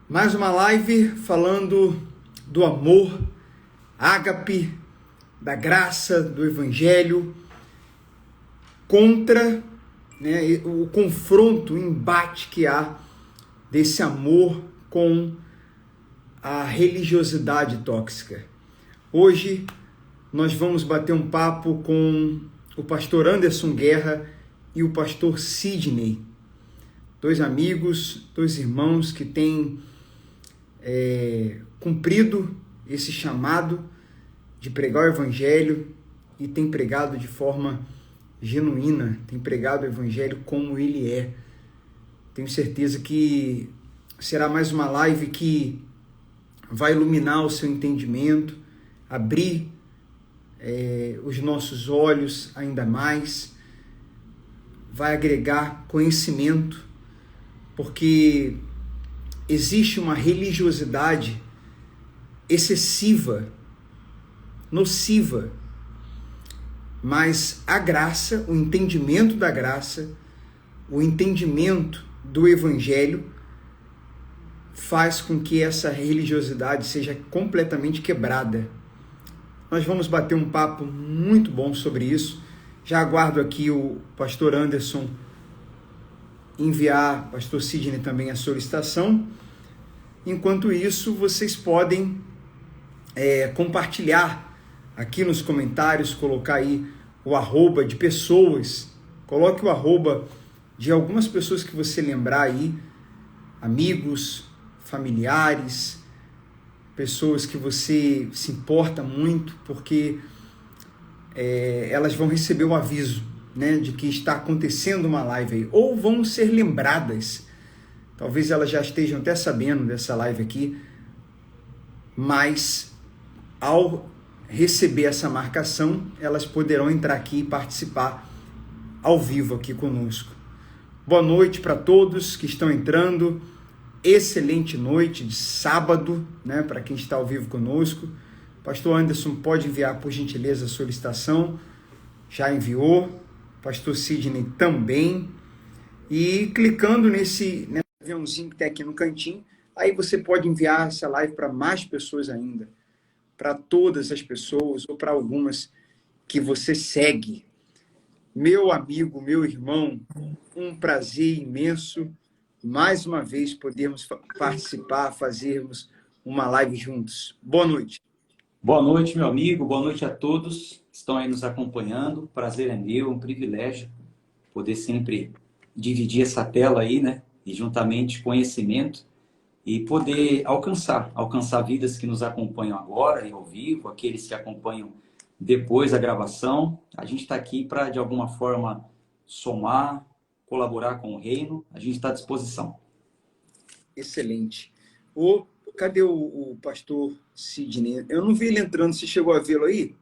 Mais uma live falando do amor, ágape, da graça, do evangelho, contra o confronto, o embate que há desse amor com a religiosidade tóxica. Hoje nós vamos bater um papo com o pastor Anderson Guerra e o pastor Sidney, dois amigos, dois irmãos que têm cumprido esse chamado de pregar o evangelho e tem pregado de forma genuína, tem pregado o evangelho como ele é. Tenho certeza que será mais uma live que vai iluminar o seu entendimento, abrir os nossos olhos ainda mais, vai agregar conhecimento, porque existe uma religiosidade excessiva, nociva, mas a graça, o entendimento da graça, o entendimento do evangelho faz com que essa religiosidade seja completamente quebrada. Nós vamos bater um papo muito bom sobre isso. Já aguardo aqui o pastor Anderson enviar, pastor Sidney também, a solicitação. Enquanto isso, vocês podem compartilhar aqui nos comentários, colocar aí o arroba de pessoas, coloque o arroba de algumas pessoas que você lembrar aí, amigos, familiares, pessoas que você se importa muito, porque elas vão receber o aviso, de que está acontecendo uma live aí, ou vão ser lembradas. Talvez elas já estejam até sabendo dessa live aqui, mas ao receber essa marcação, elas poderão entrar aqui e participar ao vivo aqui conosco. Boa noite para todos que estão entrando. Excelente noite de sábado, para quem está ao vivo conosco. Pastor Anderson pode enviar, por gentileza, a solicitação. Já enviou. Pastor Sidney também. E clicando nesse aviãozinho que tem aqui no cantinho, aí você pode enviar essa live para mais pessoas ainda. Para todas as pessoas ou para algumas que você segue. Meu amigo, meu irmão, um prazer imenso mais uma vez podermos participar, fazermos uma live juntos. Boa noite. Boa noite, meu amigo. Boa noite a todos que estão aí nos acompanhando. Prazer é meu, um privilégio poder sempre dividir essa tela aí, E juntamente conhecimento e poder alcançar vidas que nos acompanham agora e ao vivo, aqueles que acompanham depois da gravação. A gente está aqui para, de alguma forma, somar, colaborar com o reino. A gente está à disposição. Excelente. Cadê o pastor Sidney? Eu não vi ele entrando. Você chegou a vê-lo aí?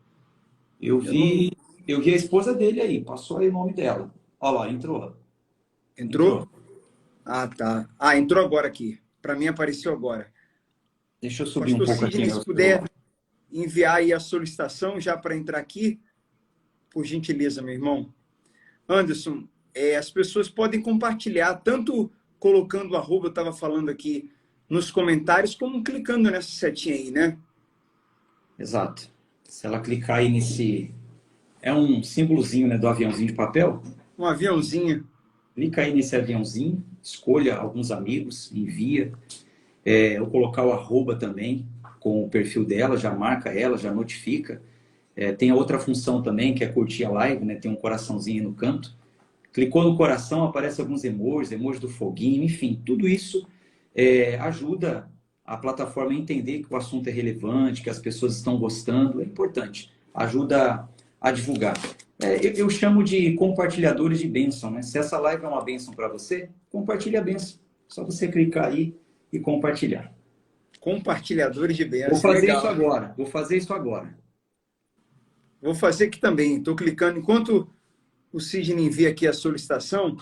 Eu vi a esposa dele aí. Passou aí o nome dela. Olha lá, entrou. Entrou? Ah, tá. Ah, entrou agora aqui. Para mim apareceu agora. Deixa eu subir pastor um pouco Sidney, aqui. Se puder enviar aí a solicitação já para entrar aqui, por gentileza, meu irmão. Anderson, as pessoas podem compartilhar, tanto colocando o arroba, eu estava falando aqui, nos comentários, como clicando nessa setinha aí, Exato. Se ela clicar aí nesse... É um símbolozinho, do aviãozinho de papel. Um aviãozinho. Clica aí nesse aviãozinho, escolha alguns amigos, envia. Eu colocar o arroba também, com o perfil dela, já marca ela, já notifica. Tem a outra função também, que é curtir a live, Tem um coraçãozinho aí no canto. Clicou no coração, aparece alguns emoji do foguinho, enfim, tudo isso ajuda a plataforma a entender que o assunto é relevante, que as pessoas estão gostando, é importante, ajuda a divulgar. Eu chamo de compartilhadores de bênção, Se essa live é uma bênção para você, compartilhe a bênção. Só você clicar aí e compartilhar. Compartilhadores de bênção. Vou fazer isso agora. Vou fazer aqui também. Estou clicando. Enquanto o Sidney envia aqui a solicitação,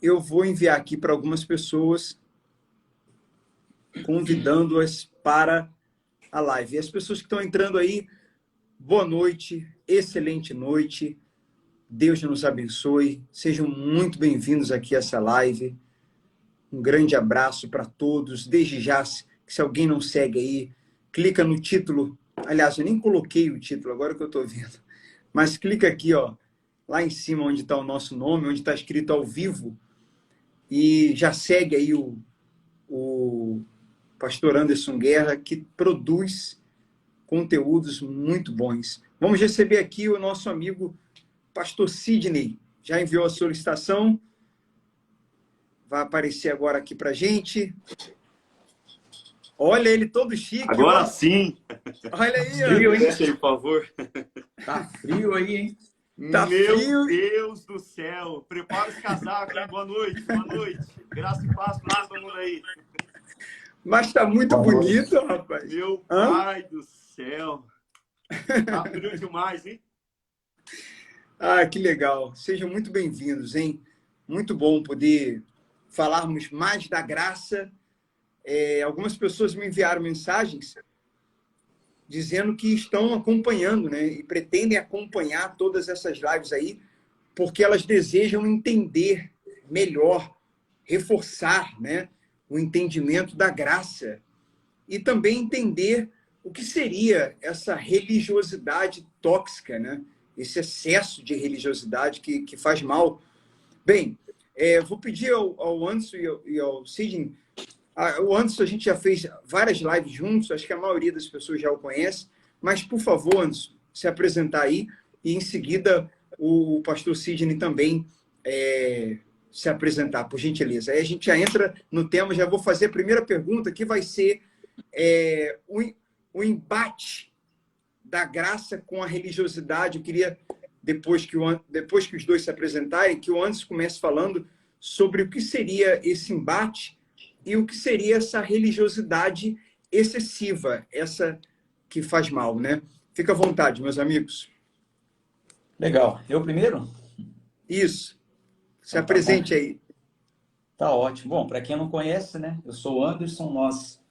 eu vou enviar aqui para algumas pessoas, convidando-as para a live. E as pessoas que estão entrando aí, boa noite, excelente noite. Deus nos abençoe. Sejam muito bem-vindos aqui a essa live. Um grande abraço para todos. Desde já, se alguém não segue aí, clica no título. Aliás, eu nem coloquei o título, agora que eu estou vendo. Mas clica aqui, ó, lá em cima onde está o nosso nome, onde está escrito ao vivo, e já segue aí o pastor Anderson Guerra, que produz conteúdos muito bons. Vamos receber aqui o nosso amigo pastor Sidney. Já enviou a solicitação. Vai aparecer agora aqui para gente. Olha ele todo chique. Agora ó. sim. Olha aí, Frio, hein? Deixa aí, por favor. Tá frio aí, hein? Tá Meu frio. Deus do céu. Prepara os casacos, hein? Boa noite, boa noite. Graça e paz para todo mundo aí. Mas tá muito bonito, rapaz. Meu pai do céu. Tá frio demais, hein? Ah, que legal. Sejam muito bem-vindos, hein? Muito bom poder falarmos mais da graça. Algumas pessoas me enviaram mensagens dizendo que estão acompanhando, né? E pretendem acompanhar todas essas lives aí, porque elas desejam entender melhor, reforçar, né, o entendimento da graça e também entender o que seria essa religiosidade tóxica, né? Esse excesso de religiosidade que faz mal. Bem, vou pedir ao Anderson e ao Sidney. O Anderson, a gente já fez várias lives juntos, acho que a maioria das pessoas já o conhece, mas, por favor, Anderson, se apresentar aí, e em seguida o pastor Sidney também se apresentar, por gentileza. Aí a gente já entra no tema, já vou fazer a primeira pergunta, que vai ser o embate da graça com a religiosidade. Eu queria, depois que os dois se apresentarem, que o Anderson comece falando sobre o que seria esse embate e o que seria essa religiosidade excessiva, essa que faz mal, né? Fica à vontade, meus amigos. Legal. Eu primeiro? Isso. Se Então, apresente aí. Tá ótimo. Bom, para quem não conhece, né? Eu sou o Anderson, nós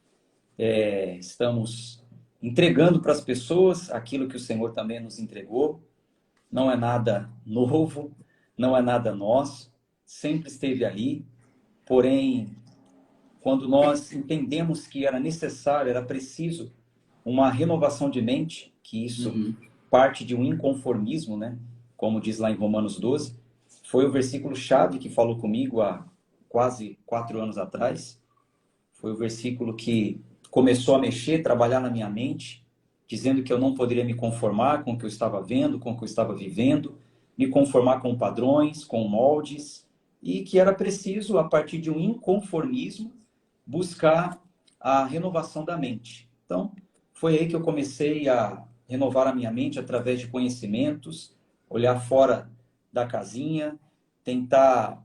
estamos entregando para as pessoas aquilo que o Senhor também nos entregou. Não é nada novo, não é nada nosso, sempre esteve ali, porém, quando nós entendemos que era necessário, era preciso uma renovação de mente, que isso parte de um inconformismo, né? Como diz lá em Romanos 12, foi o versículo-chave que falou comigo há quase 4 anos atrás. Foi o versículo que começou a mexer, trabalhar na minha mente, dizendo que eu não poderia me conformar com o que eu estava vendo, com o que eu estava vivendo, me conformar com padrões, com moldes, e que era preciso, a partir de um inconformismo, buscar a renovação da mente. Então, foi aí que eu comecei a renovar a minha mente através de conhecimentos, olhar fora da casinha, tentar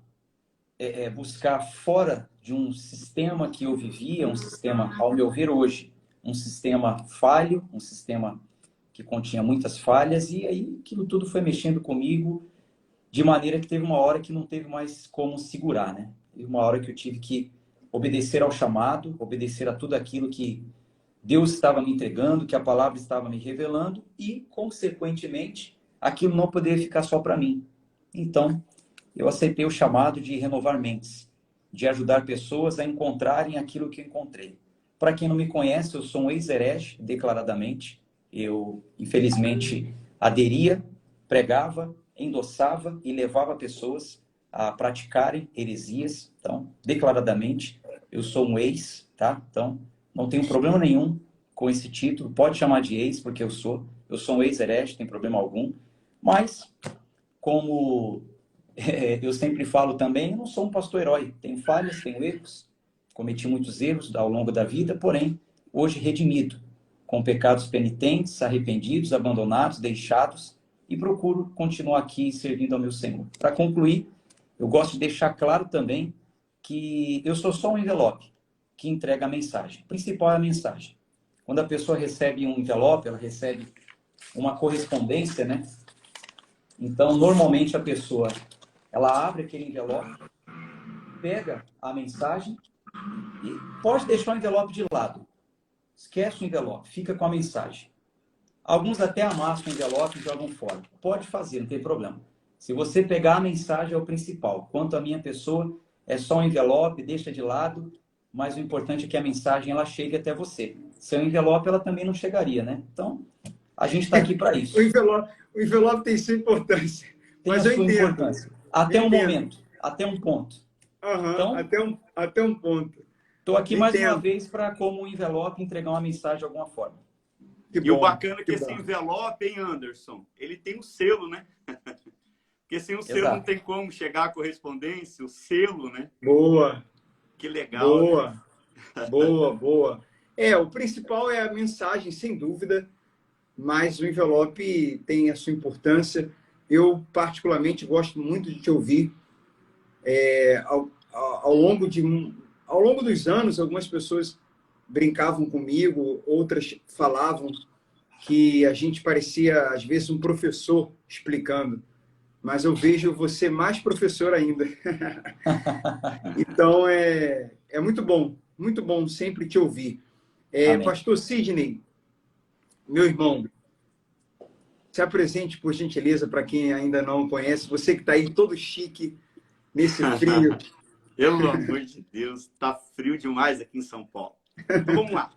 buscar fora de um sistema que eu vivia, um sistema, ao meu ver hoje, um sistema falho, um sistema que continha muitas falhas, e aí aquilo tudo foi mexendo comigo de maneira que teve uma hora que não teve mais como segurar, né? Teve uma hora que eu tive que obedecer ao chamado, obedecer a tudo aquilo que Deus estava me entregando, que a palavra estava me revelando, e, consequentemente, aquilo não poderia ficar só para mim. Então, eu aceitei o chamado de renovar mentes, de ajudar pessoas a encontrarem aquilo que eu encontrei. Para quem não me conhece, eu sou um ex-herege, declaradamente. Eu, infelizmente, aderia, pregava, endossava e levava pessoas a praticarem heresias. Então, declaradamente, eu sou um ex, tá? Então, não tenho problema nenhum com esse título. Pode chamar de ex, porque eu sou um ex-herege, não tem problema algum. Mas, como eu sempre falo também, eu não sou um pastor herói. Tenho falhas, tenho erros. Cometi muitos erros ao longo da vida, porém, hoje redimido, com pecados penitentes, arrependidos, abandonados, deixados, e procuro continuar aqui servindo ao meu Senhor. Para concluir, eu gosto de deixar claro também que eu sou só um envelope que entrega a mensagem. O principal é a mensagem. Quando a pessoa recebe um envelope, ela recebe uma correspondência, né? Então, normalmente a pessoa, ela abre aquele envelope, pega a mensagem e pode deixar o envelope de lado. Esquece o envelope, fica com a mensagem. Alguns até amassam o envelope e jogam fora. Pode fazer, não tem problema. Se você pegar a mensagem, é o principal. Quanto à minha pessoa, é só um envelope, deixa de lado, mas o importante é que a mensagem ela chegue até você. Sem o envelope, ela também não chegaria, né? Então, a gente está aqui para isso. O envelope tem sua importância, Tem mas a eu sua entendo. importância. Até um momento, até um ponto. Então, até um ponto. estou aqui Eu mais uma entendo. vez para, como envelope, entregar uma mensagem de alguma forma. Que E bom, o bacana é que que esse bom. envelope, hein, Anderson? Ele tem um selo, né? Porque sem o selo Exato. não tem como chegar a correspondência, o selo, né? Boa, Que legal, né? boa, boa, boa. O principal é a mensagem, sem dúvida, mas o envelope tem a sua importância. Eu, particularmente, gosto muito de te ouvir. Ao longo dos anos, algumas pessoas brincavam comigo, outras falavam que a gente parecia, às vezes, um professor explicando, mas eu vejo você mais professor ainda. Então, é muito bom sempre te ouvir. Amém. Pastor Sidney, meu irmão, se apresente, por gentileza, para quem ainda não o conhece, você que está aí todo chique, nesse frio. Pelo amor de Deus, tá frio demais aqui em São Paulo. Então vamos lá.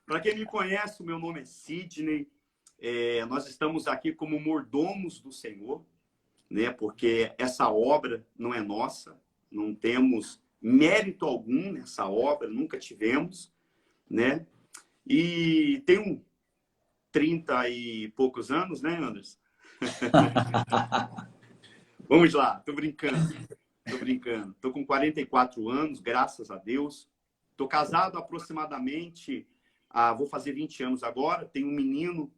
Para quem me conhece, o meu nome é Sidney. Nós estamos aqui como mordomos do Senhor, né? Porque essa obra não é nossa, não temos mérito algum nessa obra, nunca tivemos, né? E tenho 30 e poucos anos, né, Anderson? Vamos lá, tô brincando. Tô com 44 anos, graças a Deus. Tô casado aproximadamente, vou fazer 20 anos agora. Tenho um menino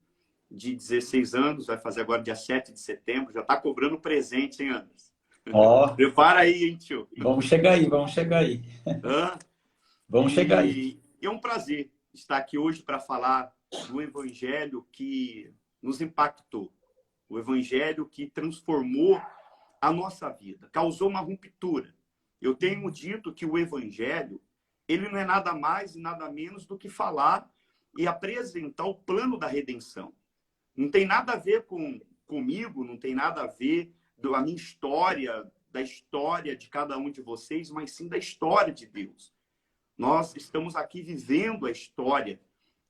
de 16 anos, vai fazer agora dia 7 de setembro. Já tá cobrando presente, hein, Anderson? Ó, Prepara aí, hein, tio? vamos chegar aí, vamos chegar aí. Vamos chegar aí. E é um prazer estar aqui hoje para falar do evangelho que nos impactou. O evangelho que transformou a nossa vida, causou uma ruptura. Eu tenho dito que o evangelho, ele não é nada mais e nada menos do que falar e apresentar o plano da redenção. Não tem nada a ver comigo, não tem nada a ver da minha história, da história de cada um de vocês, mas sim da história de Deus. Nós estamos aqui vivendo a história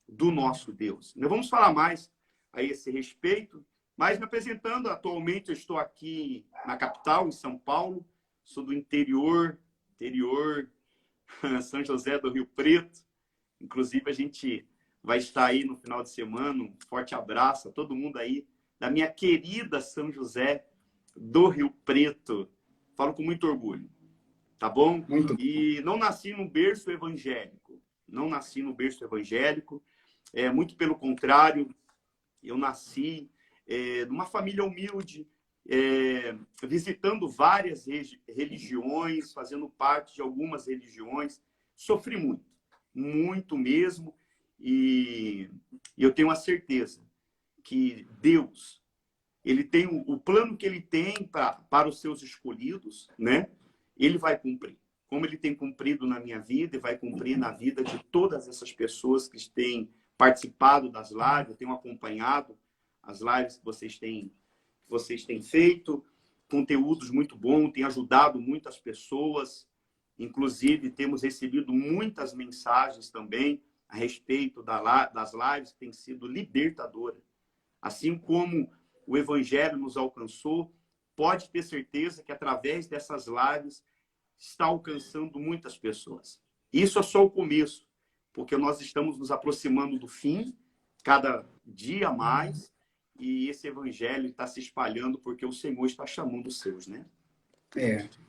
do nosso Deus. Nós vamos falar mais a esse respeito, mas me apresentando, atualmente eu estou aqui na capital, em São Paulo, sou do interior, São José do Rio Preto. Inclusive, a gente vai estar aí no final de semana. Um forte abraço a todo mundo aí da minha querida São José do Rio Preto. Falo com muito orgulho, tá bom? E não nasci num berço evangélico. Muito pelo contrário, eu nasci numa família humilde, visitando várias religiões, fazendo parte de algumas religiões. Sofri muito mesmo, e eu tenho a certeza que Deus, ele tem o plano que ele tem para os seus escolhidos, né? Ele vai cumprir. Como ele tem cumprido na minha vida e vai cumprir na vida de todas essas pessoas que têm participado das lives, eu tenho acompanhado as lives que vocês têm feito, conteúdos muito bons, tem ajudado muitas pessoas. Inclusive, temos recebido muitas mensagens também a respeito das lives, que têm sido libertadoras. Assim como o Evangelho nos alcançou, pode ter certeza que através dessas lives está alcançando muitas pessoas. Isso é só o começo, porque nós estamos nos aproximando do fim, cada dia mais, e esse Evangelho está se espalhando porque o Senhor está chamando os seus, né?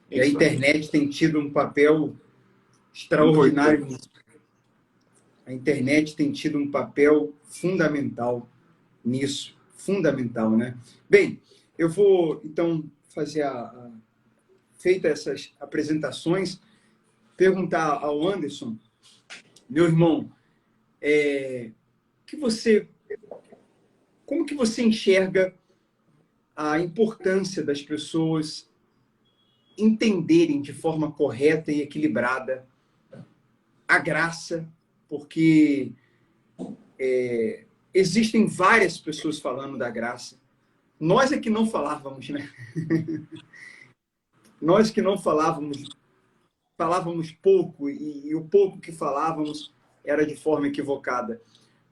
E a internet tem tido um papel extraordinário nisso. A internet tem tido um papel fundamental nisso. Fundamental, né? Bem, eu vou, então, fazer feitas essas apresentações, perguntar ao Anderson, meu irmão, como que você enxerga a importância das pessoas entenderem de forma correta e equilibrada a graça, porque existem várias pessoas falando da graça. Nós é que não falávamos, né? Nós que não falávamos falávamos pouco e o pouco que falávamos era de forma equivocada.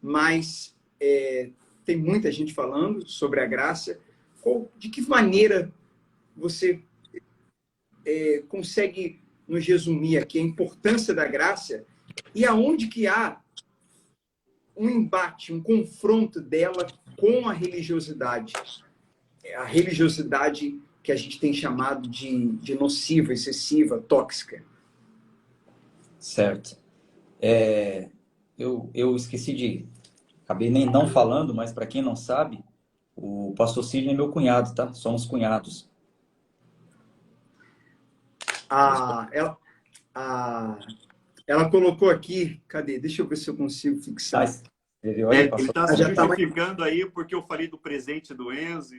Mas tem muita gente falando sobre a graça. De que maneira você consegue nos resumir aqui a importância da graça e aonde que há um embate, um confronto dela com a religiosidade que a gente tem chamado de nociva, excessiva, tóxica? Certo. Eu esqueci acabei nem não falando, mas para quem não sabe, o pastor Sidney é meu cunhado, tá? Somos cunhados. Ela colocou aqui, cadê? Deixa eu ver se eu consigo fixar. Escreveu aí, Ele está se já justificando aí porque eu falei do presente do Enzo.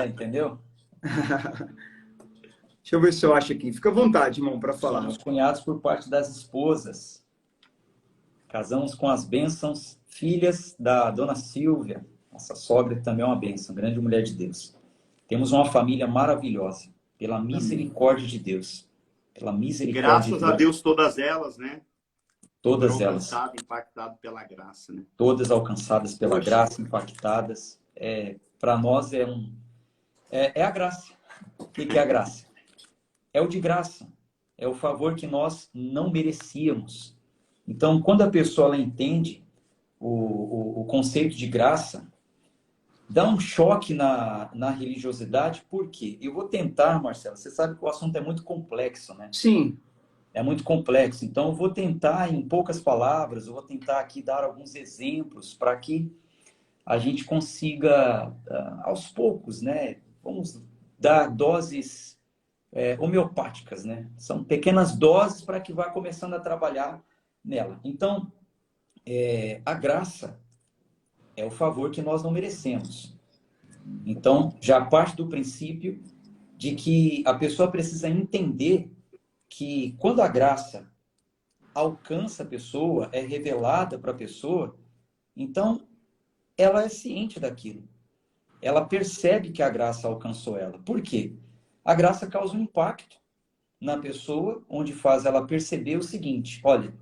Entendeu? Deixa eu ver se eu acho aqui. Fica à vontade, irmão, para falar. Somos cunhados por parte das esposas. Casamos com as bênçãos, filhas da dona Silvia, nossa sogra, que também é uma bênção, grande mulher de Deus. Temos uma família maravilhosa, pela misericórdia de Deus. Pela misericórdia Graças a Deus, todas elas, né? Todas elas. Impactado pela graça, né? Todas alcançadas pela graça, impactadas. Para nós é a graça. O que é a graça? É o de graça. É o favor que nós não merecíamos. Então, quando a pessoa ela entende o conceito de graça, dá um choque na religiosidade. Por quê? Eu vou tentar, Marcelo, você sabe que o assunto é muito complexo, né? Sim. É muito complexo. Então, eu vou tentar, em poucas palavras, eu vou tentar aqui dar alguns exemplos para que a gente consiga, aos poucos, né? Vamos dar doses homeopáticas, né? São pequenas doses para que vá começando a trabalhar nela. Então, a graça é o favor que nós não merecemos. Então, já parte do princípio de que a pessoa precisa entender que quando a graça alcança a pessoa, é revelada para a pessoa, então ela é ciente daquilo. Ela percebe que a graça alcançou ela. Por quê? A graça causa um impacto na pessoa, onde faz ela perceber o seguinte: olha,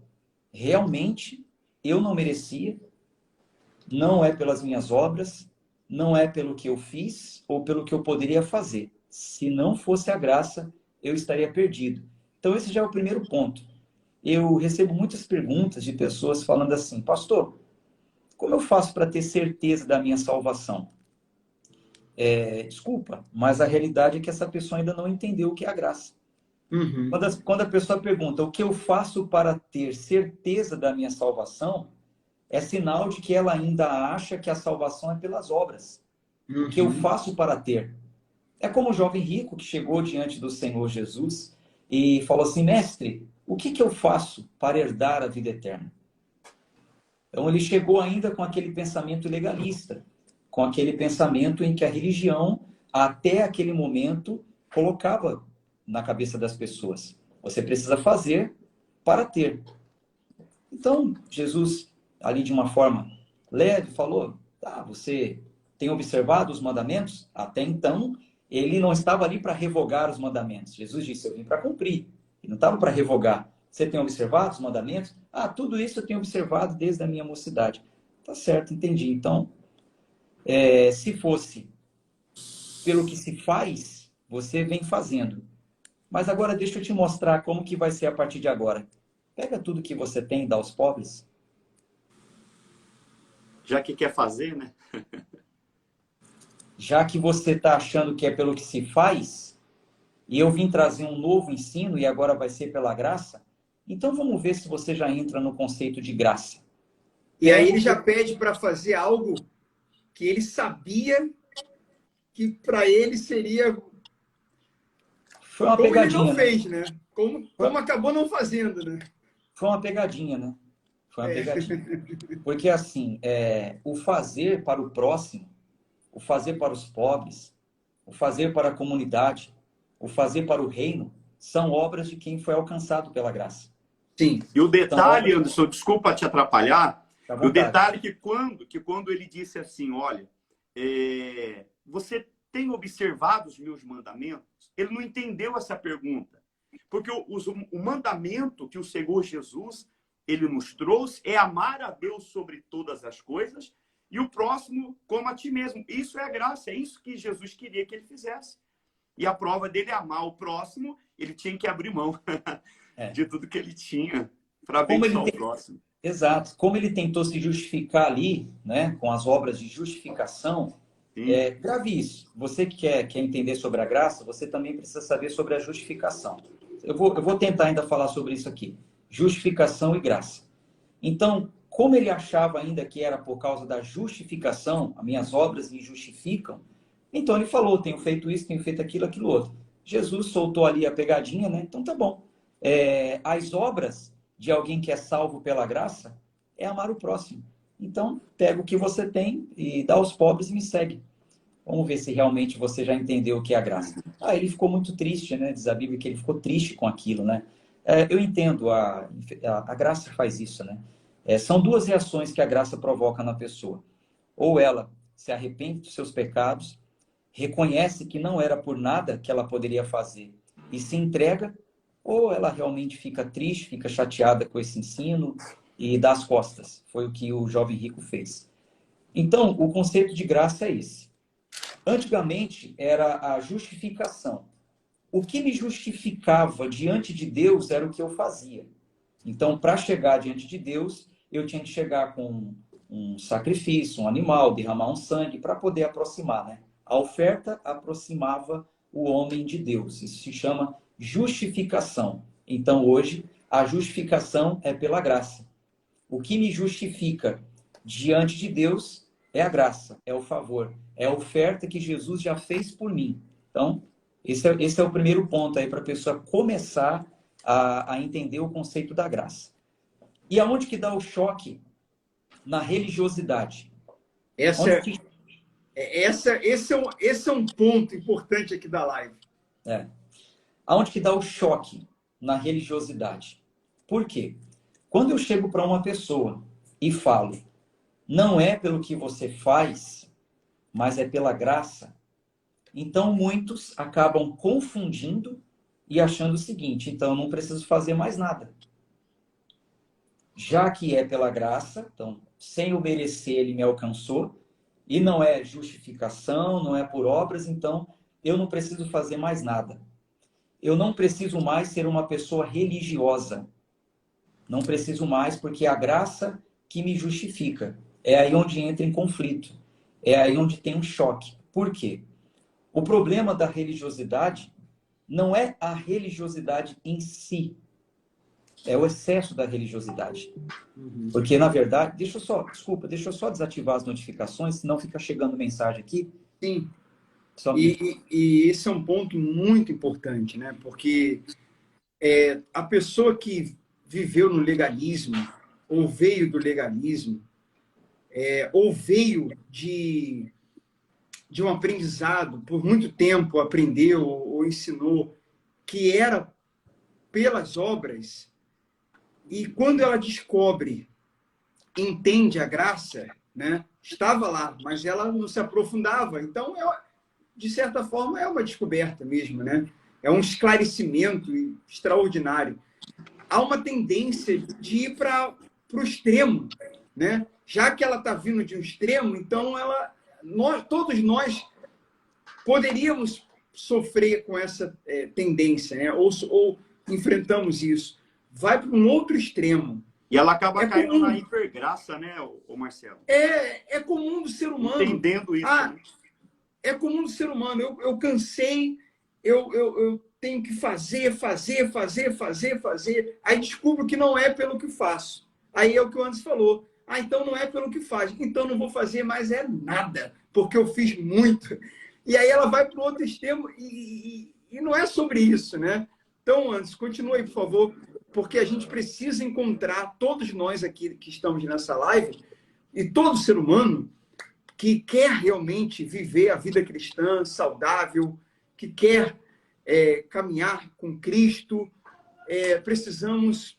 realmente eu não merecia, não é pelas minhas obras, não é pelo que eu fiz ou pelo que eu poderia fazer. Se não fosse a graça, eu estaria perdido. Então esse já é o primeiro ponto. Eu recebo muitas perguntas de pessoas falando assim: pastor, como eu faço para ter certeza da minha salvação? Desculpa, mas a realidade é que essa pessoa ainda não entendeu o que é a graça. Uhum. Quando a pessoa pergunta o que eu faço para ter certeza da minha salvação, é sinal de que ela ainda acha que a salvação é pelas obras. O que eu faço para ter? É como o jovem rico que chegou diante do Senhor Jesus e falou assim: mestre, o que eu faço para herdar a vida eterna? Então ele chegou ainda com aquele pensamento legalista, com aquele pensamento em que a religião, até aquele momento, colocava na cabeça das pessoas: você precisa fazer para ter. Então, Jesus, ali de uma forma leve, falou: tá, você tem observado os mandamentos? Até então, ele não estava ali para revogar os mandamentos. Jesus disse: eu vim para cumprir. Ele não estava para revogar. Você tem observado os mandamentos? Ah, tudo isso eu tenho observado desde a minha mocidade. Tá certo, entendi. Então, se fosse pelo que se faz, você vem fazendo. Mas agora deixa eu te mostrar como que vai ser a partir de agora. Pega tudo que você tem e dá aos pobres. Já que quer fazer, né? Já que você está achando que é pelo que se faz, e eu vim trazer um novo ensino e agora vai ser pela graça, então vamos ver se você já entra no conceito de graça. E aí ele já pede para fazer algo que ele sabia que para ele seria... Foi uma pegadinha, ele não fez, né? Como acabou não fazendo, né? Foi uma pegadinha, né? Foi uma pegadinha. Porque assim, o fazer para o próximo, o fazer para os pobres, o fazer para a comunidade, o fazer para o reino, são obras de quem foi alcançado pela graça. Sim. E o detalhe, Anderson, desculpa te atrapalhar, o detalhe que quando ele disse assim, olha, você tem observado os meus mandamentos? Ele não entendeu essa pergunta. Porque o mandamento que o Senhor Jesus ele nos trouxe é amar a Deus sobre todas as coisas e o próximo como a ti mesmo. Isso é a graça, é isso que Jesus queria que ele fizesse. E a prova dele é amar o próximo, ele tinha que abrir mão de tudo que ele tinha para abençoar o próximo. Exato. Como ele tentou se justificar ali, né, com as obras de justificação, grave isso. Você que quer entender sobre a graça, você também precisa saber sobre a justificação. Eu vou tentar ainda falar sobre isso aqui. Justificação e graça. Então, como ele achava ainda que era por causa da justificação, as minhas obras me justificam, então ele falou, tenho feito isso, tenho feito aquilo, aquilo outro. Jesus soltou ali a pegadinha, né? Então tá bom. As obras de alguém que é salvo pela graça é amar o próximo. Então, pega o que você tem e dá aos pobres e me segue. Vamos ver se realmente você já entendeu o que é a graça. Ele ficou muito triste, né? Diz a Bíblia que ele ficou triste com aquilo, né? Eu entendo, a graça faz isso, né? São duas reações que a graça provoca na pessoa. Ou ela se arrepende dos seus pecados, reconhece que não era por nada que ela poderia fazer e se entrega, ou ela realmente fica triste, fica chateada com esse ensino e dá as costas. Foi o que o jovem rico fez. Então, o conceito de graça é esse. Antigamente era a justificação. O que me justificava diante de Deus era o que eu fazia. Então, para chegar diante de Deus, eu tinha que chegar com um sacrifício, um animal, derramar um sangue para poder aproximar, né? A oferta aproximava o homem de Deus. Isso se chama justificação. Então, hoje, a justificação é pela graça. O que me justifica diante de Deus é a graça, é o favor, é a oferta que Jesus já fez por mim. Então, esse é o primeiro ponto aí para a pessoa começar a entender o conceito da graça. E aonde que dá o choque? Na religiosidade. Esse é um ponto importante aqui da live. Aonde que dá o choque? Na religiosidade. Por quê? Quando eu chego para uma pessoa e falo, não é pelo que você faz, mas é pela graça, então muitos acabam confundindo e achando o seguinte, então eu não preciso fazer mais nada. Já que é pela graça, então sem eu merecer ele me alcançou, e não é justificação, não é por obras, então eu não preciso fazer mais nada. Eu não preciso mais ser uma pessoa religiosa. Não preciso mais, porque é a graça que me justifica. É aí onde entra em conflito. É aí onde tem um choque. Por quê? O problema da religiosidade não é a religiosidade em si. É o excesso da religiosidade. Porque, na verdade... Deixa eu só desativar as notificações, senão fica chegando mensagem aqui. Sim. E esse é um ponto muito importante, né? Porque a pessoa que viveu no legalismo, ou veio do legalismo, ou veio de um aprendizado, por muito tempo aprendeu ou ensinou, que era pelas obras, e quando ela descobre, entende a graça, né? Estava lá, mas ela não se aprofundava. Então, de certa forma, é uma descoberta mesmo, né? É um esclarecimento extraordinário. Há uma tendência de ir para o extremo, né? Já que ela está vindo de um extremo, então todos nós poderíamos sofrer com essa tendência, né? Ou enfrentamos isso. Vai para um outro extremo. E ela acaba caindo na hipergraça, né, o Marcelo? É comum do ser humano. Entendendo isso. Né? É comum do ser humano. Eu cansei, eu tenho que fazer. Aí descubro que não é pelo que faço. Aí é o que o Anderson falou. Então não é pelo que faz. Então não vou fazer mais nada, porque eu fiz muito. E aí ela vai para o outro extremo e não é sobre isso, né? Então, Anderson, continue aí, por favor, porque a gente precisa encontrar, todos nós aqui que estamos nessa live, e todo ser humano que quer realmente viver a vida cristã saudável, que quer caminhar com Cristo, precisamos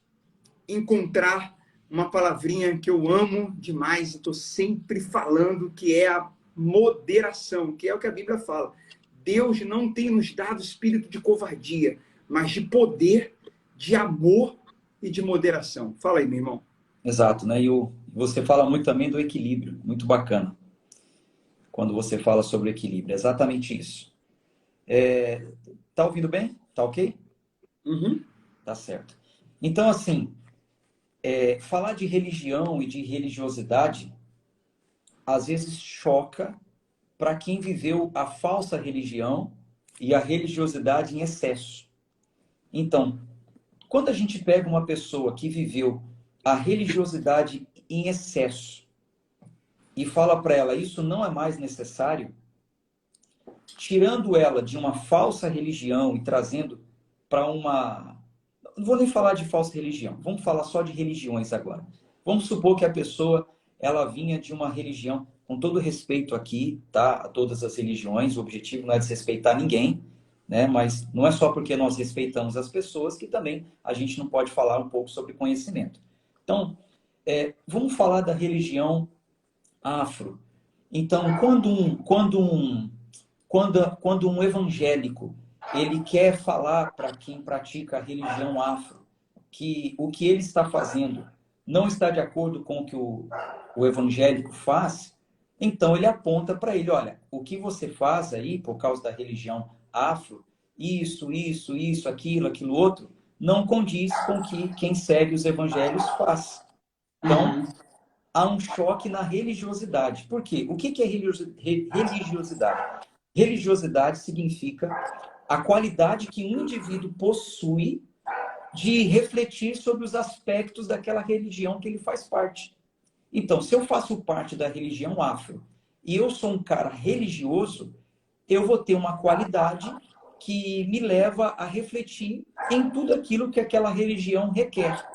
encontrar uma palavrinha que eu amo demais e estou sempre falando, que é a moderação, que é o que a Bíblia fala. Deus não tem nos dado espírito de covardia, mas de poder, de amor e de moderação. Fala aí, meu irmão. Exato, né? Você fala muito também do equilíbrio, muito bacana. Quando você fala sobre equilíbrio, é exatamente isso. Tá ouvindo bem? Tá ok? Uhum. Tá certo. Então, assim, falar de religião e de religiosidade, às vezes choca para quem viveu a falsa religião e a religiosidade em excesso. Então, quando a gente pega uma pessoa que viveu a religiosidade em excesso e fala para ela isso não é mais necessário, tirando ela de uma falsa religião e trazendo para uma... Não vou nem falar de falsa religião, vamos falar só de religiões agora. Vamos supor que a pessoa ela vinha de uma religião, com todo respeito aqui, tá? A todas as religiões, o objetivo não é desrespeitar ninguém, né? Mas não é só porque nós respeitamos as pessoas que também a gente não pode falar um pouco sobre conhecimento. Então, vamos falar da religião afro. Então, quando um evangélico ele quer falar para quem pratica a religião afro que o que ele está fazendo não está de acordo com o que o evangélico faz, então ele aponta para ele, olha, o que você faz aí por causa da religião afro, isso, aquilo outro, não condiz com o que quem segue os evangelhos faz. Então, há um choque na religiosidade. Por quê? O que é religiosidade? Religiosidade significa a qualidade que um indivíduo possui de refletir sobre os aspectos daquela religião que ele faz parte. Então, se eu faço parte da religião afro e eu sou um cara religioso, eu vou ter uma qualidade que me leva a refletir em tudo aquilo que aquela religião requer.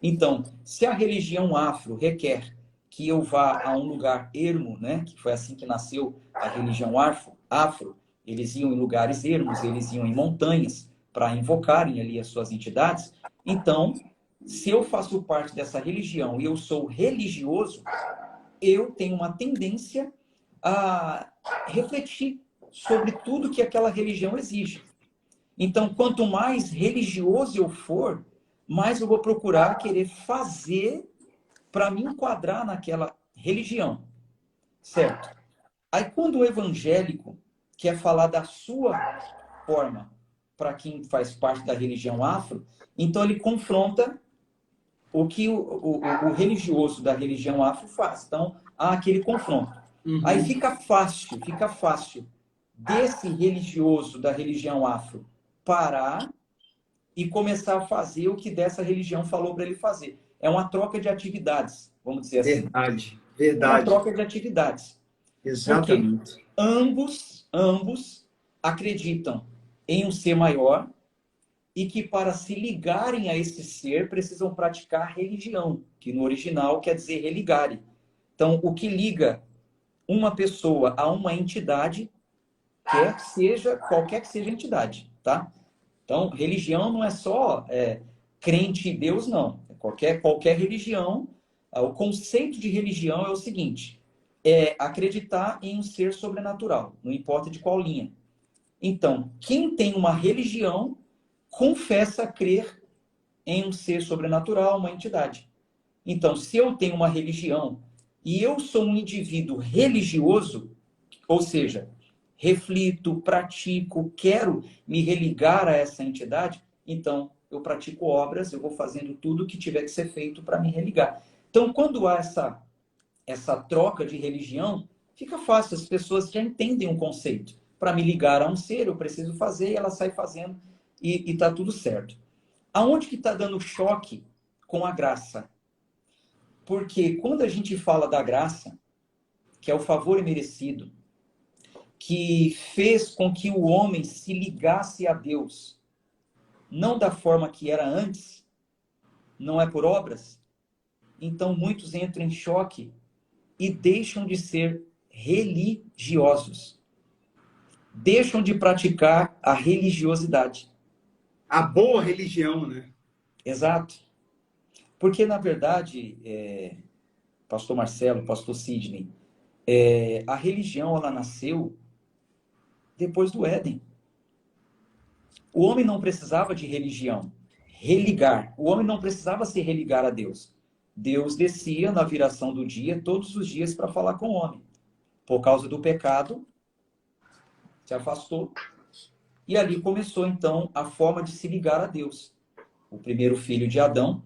Então, se a religião afro requer que eu vá a um lugar ermo, né, que foi assim que nasceu a religião afro, eles iam em lugares ermos, eles iam em montanhas para invocarem ali as suas entidades. Então, se eu faço parte dessa religião e eu sou religioso, eu tenho uma tendência a refletir sobre tudo que aquela religião exige. Então, quanto mais religioso eu for, mais eu vou procurar querer fazer para me enquadrar naquela religião, certo? Aí, quando o evangélico quer falar da sua forma para quem faz parte da religião afro, então ele confronta o que o religioso da religião afro faz. Então, há aquele confronto. Aí fica fácil desse religioso da religião afro parar e começar a fazer o que dessa religião falou para ele fazer. É uma troca de atividades, vamos dizer assim. Verdade, É uma verdade. troca de atividades. Porque Exatamente. ambos acreditam em um ser maior e que para se ligarem a esse ser precisam praticar religião, que no original quer dizer religare. Então, o que liga uma pessoa a uma entidade, qualquer que seja a entidade, tá? Então, religião não é só crente em Deus, não. Qualquer religião, o conceito de religião é o seguinte, é acreditar em um ser sobrenatural, não importa de qual linha. Então, quem tem uma religião confessa crer em um ser sobrenatural, uma entidade. Então, se eu tenho uma religião e eu sou um indivíduo religioso, ou seja, reflito, pratico, quero me religar a essa entidade, então eu pratico obras, eu vou fazendo tudo o que tiver que ser feito para me religar. Então, quando há essa troca de religião, fica fácil, as pessoas já entendem um conceito. Para me ligar a um ser, eu preciso fazer, e ela sai fazendo e está tudo certo. Aonde que está dando choque com a graça? Porque quando a gente fala da graça, que é o favor imerecido, que fez com que o homem se ligasse a Deus, não da forma que era antes, não é por obras, então muitos entram em choque e deixam de ser religiosos. Deixam de praticar a religiosidade. A boa religião, né? Exato. Porque, na verdade, pastor Marcelo, pastor Sidney, a religião ela nasceu depois do Éden. O homem não precisava de religião, religar. O homem não precisava se religar a Deus. Deus descia na viração do dia, todos os dias, para falar com o homem. Por causa do pecado, se afastou. E ali começou, então, a forma de se ligar a Deus. O primeiro filho de Adão,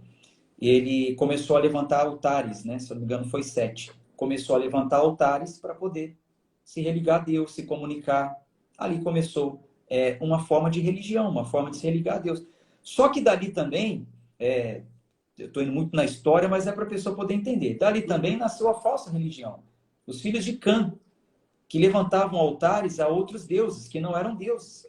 ele começou a levantar altares, né? Se eu não me engano, foi 7. Começou a levantar altares para poder se religar a Deus, se comunicar. Ali começou uma forma de religião, uma forma de se religar a Deus. Só que dali também, eu estou indo muito na história, mas é para a pessoa poder entender. Dali também nasceu a falsa religião. Os filhos de Cã, que levantavam altares a outros deuses, que não eram deuses.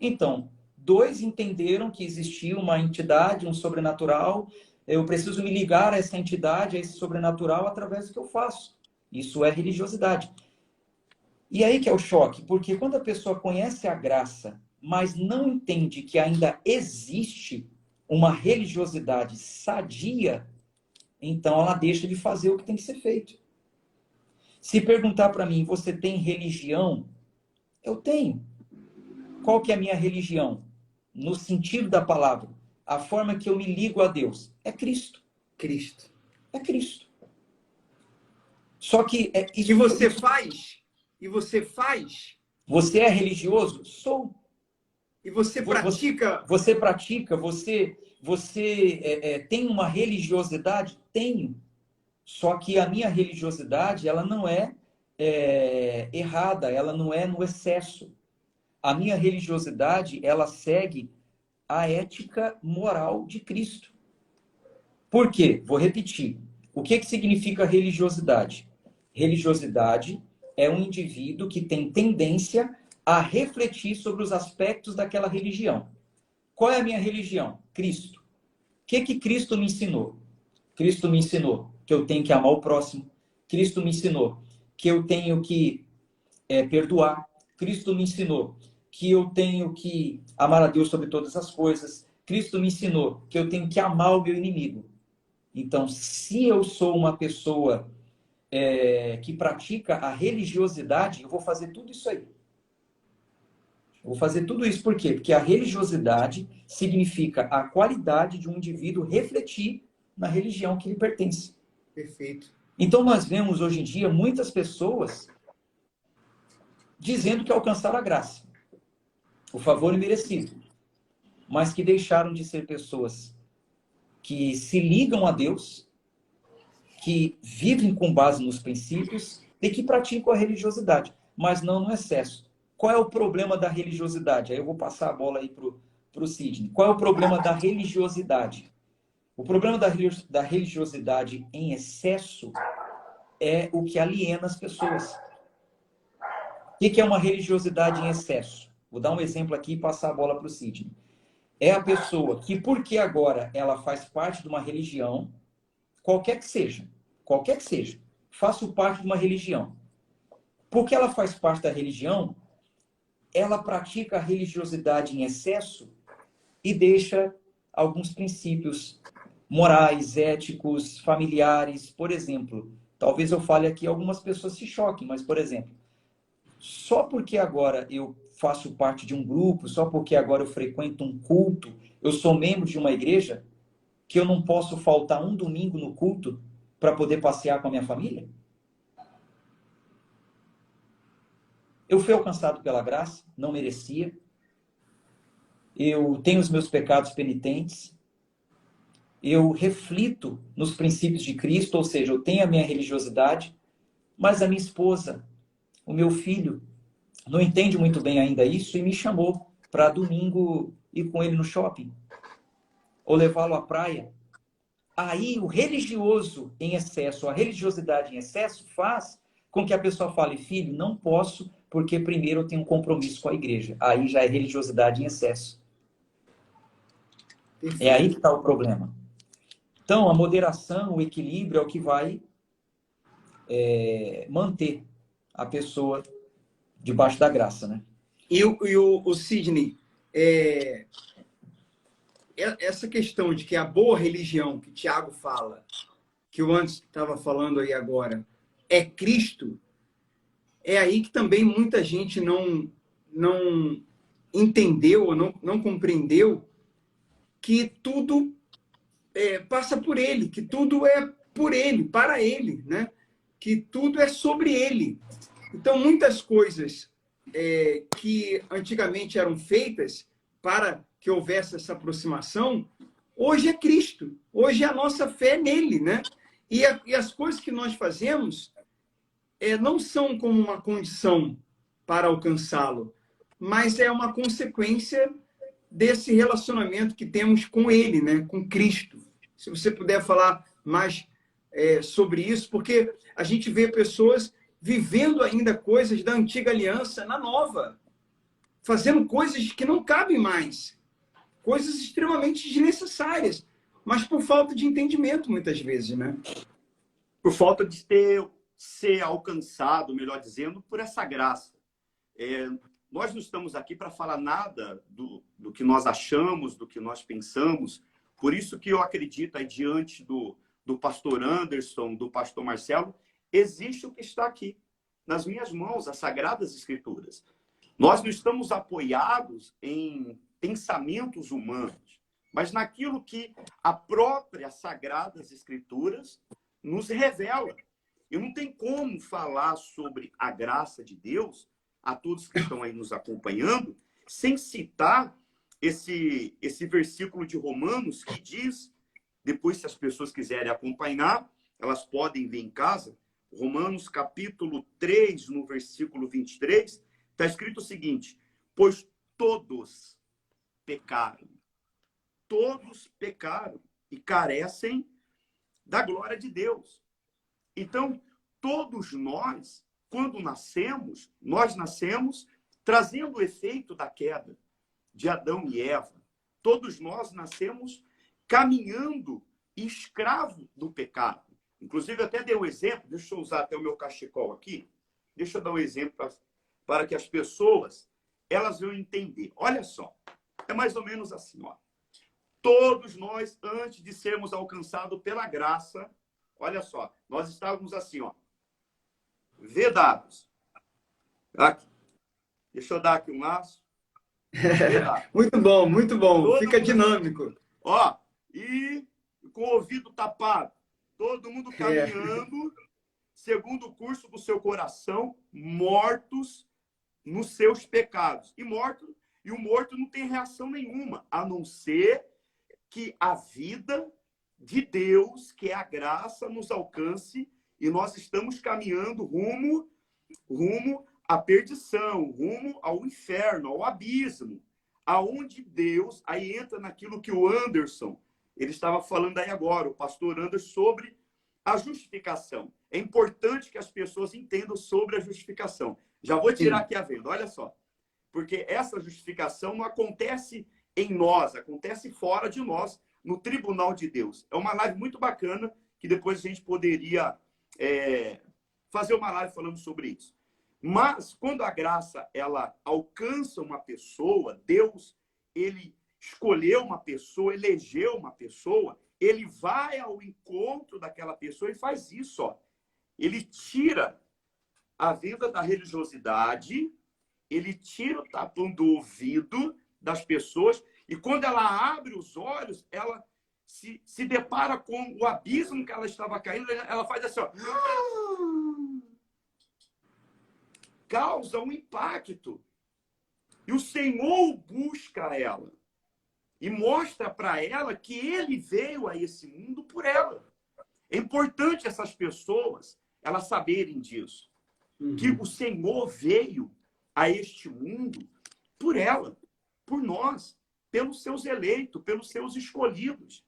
Então, 2 entenderam que existia uma entidade, um sobrenatural. Eu preciso me ligar a essa entidade, a esse sobrenatural, através do que eu faço. Isso é religiosidade. E aí que é o choque, porque quando a pessoa conhece a graça, mas não entende que ainda existe uma religiosidade sadia, então ela deixa de fazer o que tem que ser feito. Se perguntar para mim, você tem religião? Eu tenho. Qual que é a minha religião? No sentido da palavra, a forma que eu me ligo a Deus é Cristo. Cristo. É Cristo. Só que isso. Você faz? E você faz? Você é religioso? Sou. E você pratica? Você pratica? Você tem uma religiosidade? Tenho. Só que a minha religiosidade, ela não é errada, ela não é no excesso. A minha religiosidade, ela segue a ética moral de Cristo. Por quê? Vou repetir. O que significa religiosidade? Religiosidade é um indivíduo que tem tendência a refletir sobre os aspectos daquela religião. Qual é a minha religião? Cristo. O que Cristo me ensinou? Cristo me ensinou que eu tenho que amar o próximo. Cristo me ensinou que eu tenho que perdoar. Cristo me ensinou que eu tenho que amar a Deus sobre todas as coisas. Cristo me ensinou que eu tenho que amar o meu inimigo. Então, se eu sou uma pessoa que pratica a religiosidade, eu vou fazer tudo isso aí. Eu vou fazer tudo isso por quê? Porque a religiosidade significa a qualidade de um indivíduo refletir na religião que lhe pertence. Perfeito. Então, nós vemos hoje em dia muitas pessoas dizendo que alcançaram a graça, o favor imerecido, mas que deixaram de ser pessoas que se ligam a Deus, que vivem com base nos princípios e que praticam a religiosidade, mas não no excesso. Qual é o problema da religiosidade? Aí eu vou passar a bola aí para o Sidney. Qual é o problema da religiosidade? O problema da religiosidade em excesso é o que aliena as pessoas. O que é uma religiosidade em excesso? Vou dar um exemplo aqui e passar a bola para o Sidney. É a pessoa que, porque agora ela faz parte de uma religião, qualquer que seja, faço parte de uma religião. Porque ela faz parte da religião, ela pratica a religiosidade em excesso e deixa alguns princípios morais, éticos, familiares. Por exemplo, talvez eu fale aqui, algumas pessoas se choquem, mas, por exemplo, só porque agora eu faço parte de um grupo, só porque agora eu frequento um culto, eu sou membro de uma igreja, que eu não posso faltar um domingo no culto para poder passear com a minha família? Eu fui alcançado pela graça, não merecia. Eu tenho os meus pecados penitentes. Eu reflito nos princípios de Cristo, ou seja, eu tenho a minha religiosidade, mas a minha esposa, o meu filho, não entende muito bem ainda isso e me chamou para domingo ir com ele no shopping ou levá-lo à praia. Aí o religioso em excesso, a religiosidade em excesso faz com que a pessoa fale, filho, não posso porque primeiro eu tenho um compromisso com a igreja. Aí já é religiosidade em excesso. É aí que está o problema. Então, a moderação, o equilíbrio é o que vai manter a pessoa debaixo da graça, né? E o Sidney, essa questão de que a boa religião que Tiago fala, que eu antes estava falando aí agora, é Cristo, é aí que também muita gente não entendeu ou não compreendeu que tudo passa por ele, que tudo é por ele, para ele, né? Que tudo é sobre ele. Então, muitas coisas que antigamente eram feitas para que houvesse essa aproximação, hoje é Cristo, hoje é a nossa fé nele, né? E as coisas que nós fazemos não são como uma condição para alcançá-lo, mas é uma consequência desse relacionamento que temos com ele, né? Com Cristo. Se você puder falar mais sobre isso, porque a gente vê pessoas vivendo ainda coisas da antiga aliança na nova, fazendo coisas que não cabem mais, coisas extremamente desnecessárias, mas por falta de entendimento, muitas vezes, né? Por falta de ser alcançado, melhor dizendo, por essa graça. Nós não estamos aqui para falar nada do que nós achamos, do que nós pensamos. Por isso que eu acredito, aí, diante do pastor Anderson, do pastor Marcelo, existe o que está aqui, nas minhas mãos, as Sagradas Escrituras. Nós não estamos apoiados em pensamentos humanos, mas naquilo que a própria Sagradas Escrituras nos revela. E não tem como falar sobre a graça de Deus a todos que estão aí nos acompanhando, sem citar esse versículo de Romanos que diz, depois se as pessoas quiserem acompanhar, elas podem ver em casa, Romanos capítulo 3, no versículo 23, está escrito o seguinte: pois todos pecaram e carecem da glória de Deus. Então, todos nós, quando nascemos, nós nascemos trazendo o efeito da queda de Adão e Eva. Todos nós nascemos caminhando escravo do pecado. Inclusive, eu até dei um exemplo, deixa eu usar até o meu cachecol aqui, deixa eu dar um exemplo para que as pessoas elas vão entender. Olha só, é mais ou menos assim, ó. Todos nós, antes de sermos alcançados pela graça, olha só, nós estávamos assim, ó, vedados. Aqui. Deixa eu dar aqui um laço. Muito bom, muito bom. Todo Fica mundo, dinâmico. ó, e com o ouvido tapado. Todo mundo caminhando, segundo o curso do seu coração, mortos nos seus pecados. E o morto não tem reação nenhuma, a não ser que a vida de Deus, que é a graça, nos alcance e nós estamos caminhando rumo à perdição, rumo ao inferno, ao abismo, aonde Deus, aí entra naquilo que o Anderson, ele estava falando aí agora, o pastor Anderson, sobre a justificação. É importante que as pessoas entendam sobre a justificação. Já vou tirar aqui a venda, olha só. Porque essa justificação não acontece em nós, acontece fora de nós, no tribunal de Deus. É uma live muito bacana, que depois a gente poderia fazer uma live falando sobre isso. Mas, quando a graça ela alcança uma pessoa, Deus, ele escolheu uma pessoa, elegeu uma pessoa, ele vai ao encontro daquela pessoa e faz isso, ó. Ele tira a vida da religiosidade, ele tira o tapão do ouvido das pessoas, e quando ela abre os olhos, ela se depara com o abismo que ela estava caindo, ela faz assim, ó, causa um impacto. E o Senhor busca ela e mostra para ela que ele veio a esse mundo por ela. É importante essas pessoas elas saberem disso. Que o Senhor veio a este mundo por ela, por nós, pelos seus eleitos, pelos seus escolhidos.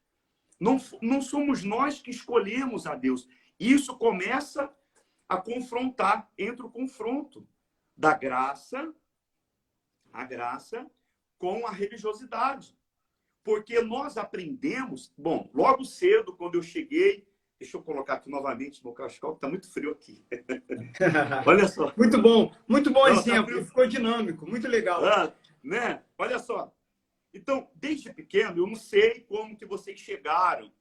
Não somos nós que escolhemos a Deus. Isso começa a confrontar, entra o confronto da graça, a graça com a religiosidade. Porque nós aprendemos, bom, logo cedo, quando eu cheguei, deixa eu colocar aqui novamente meu cachecol, que está muito frio aqui. Olha só. Muito bom exemplo, ficou dinâmico, muito legal. Né? Olha só. Então, desde pequeno, eu não sei como que vocês chegaram.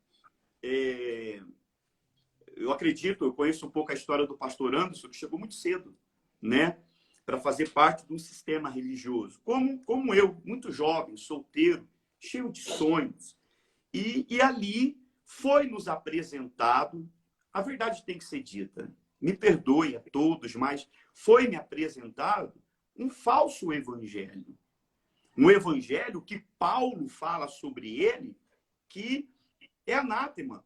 Eu acredito, eu conheço um pouco a história do pastor Anderson, que chegou muito cedo, né? para fazer parte de um sistema religioso. Como eu, muito jovem, solteiro, cheio de sonhos. E ali foi nos apresentado, a verdade tem que ser dita, me perdoe a todos, mas foi me apresentado um falso evangelho. Um evangelho que Paulo fala sobre ele, que é anátema,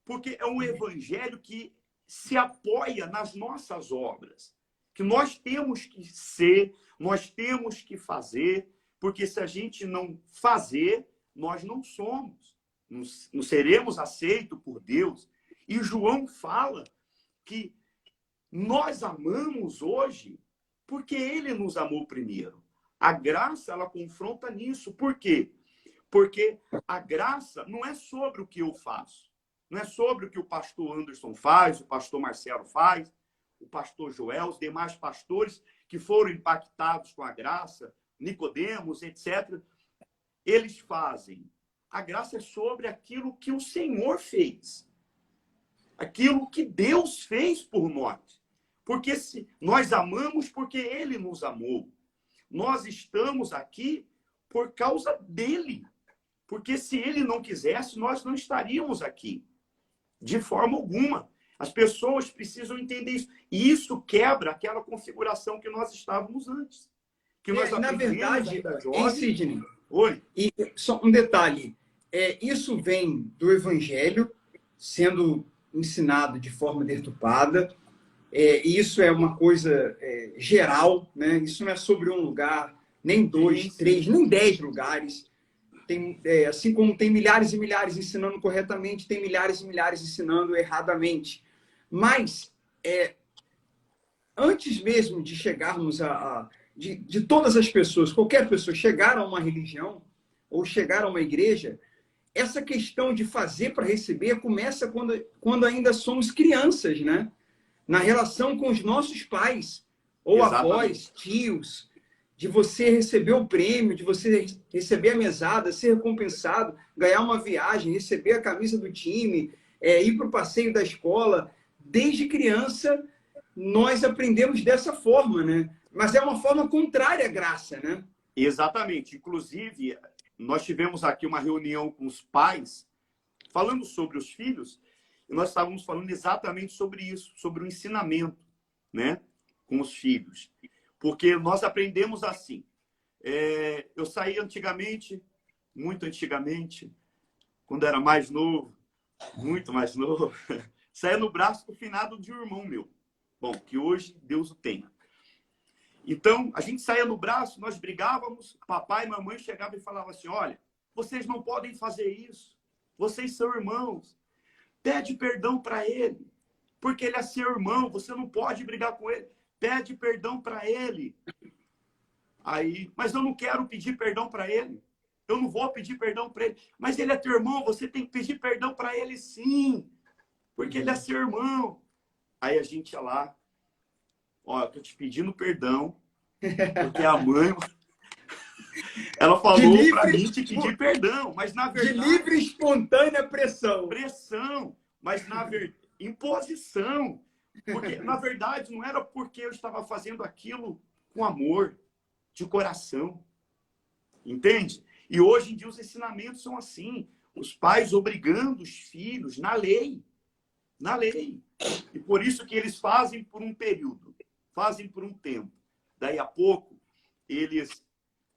porque é um evangelho que se apoia nas nossas obras, que nós temos que ser, nós temos que fazer, porque se a gente não fazer, nós não somos, não seremos aceitos por Deus. E João fala que nós amamos hoje porque ele nos amou primeiro. A graça, ela confronta nisso. Por quê? Porque a graça não é sobre o que eu faço. Não é sobre o que o pastor Anderson faz, o pastor Marcelo faz, o pastor Joel, os demais pastores que foram impactados com a graça, Nicodemos, etc. Eles fazem. A graça é sobre aquilo que o Senhor fez. Aquilo que Deus fez por nós. Porque nós amamos porque ele nos amou. Nós estamos aqui por causa dele. Porque se ele não quisesse, nós não estaríamos aqui. De forma alguma. As pessoas precisam entender isso. E isso quebra aquela configuração que nós estávamos antes. Que nós na verdade, jovem... Sidney, Oi? E só um detalhe. Isso vem do Evangelho sendo ensinado de forma deturpada. Isso é uma coisa geral, né? Isso não é sobre um lugar, nem dois, três, nem 10 lugares. Assim como tem milhares e milhares ensinando corretamente, tem milhares e milhares ensinando erradamente. Mas, antes mesmo de chegarmos de todas as pessoas, qualquer pessoa chegar a uma religião ou chegar a uma igreja, essa questão de fazer para receber começa quando ainda somos crianças, né? Na relação com os nossos pais, ou avós, tios, de você receber o prêmio, de você receber a mesada, ser recompensado, ganhar uma viagem, receber a camisa do time, ir para o passeio da escola. Desde criança, nós aprendemos dessa forma, né? Mas é uma forma contrária à graça, né? Exatamente. Inclusive, nós tivemos aqui uma reunião com os pais, falando sobre os filhos, e nós estávamos falando exatamente sobre isso, sobre o ensinamento, né, com os filhos. Porque nós aprendemos assim. Eu saí antigamente, muito antigamente, quando era mais novo, muito mais novo, saía no braço do finado de um irmão meu. Bom, que hoje Deus o tenha. Então, a gente saía no braço, nós brigávamos, papai e mamãe chegavam e falavam assim, olha, vocês não podem fazer isso, vocês são irmãos, pede perdão para ele, porque ele é seu irmão, você não pode brigar com ele, pede perdão para ele. Aí, mas eu não quero pedir perdão para ele, eu não vou pedir perdão para ele, mas ele é teu irmão, você tem que pedir perdão para ele sim, porque ele é seu irmão. Aí a gente ia lá, ó, eu tô te pedindo perdão, porque a mãe, ela falou para mim te pedir perdão, mas na verdade... De livre e espontânea pressão. Pressão, mas na verdade, imposição. Porque, na verdade, não era porque eu estava fazendo aquilo com amor, de coração. Entende? E hoje em dia os ensinamentos são assim. Os pais obrigando os filhos na lei. Na lei. E por isso que eles fazem por um período. Fazem por um tempo. Daí a pouco, eles,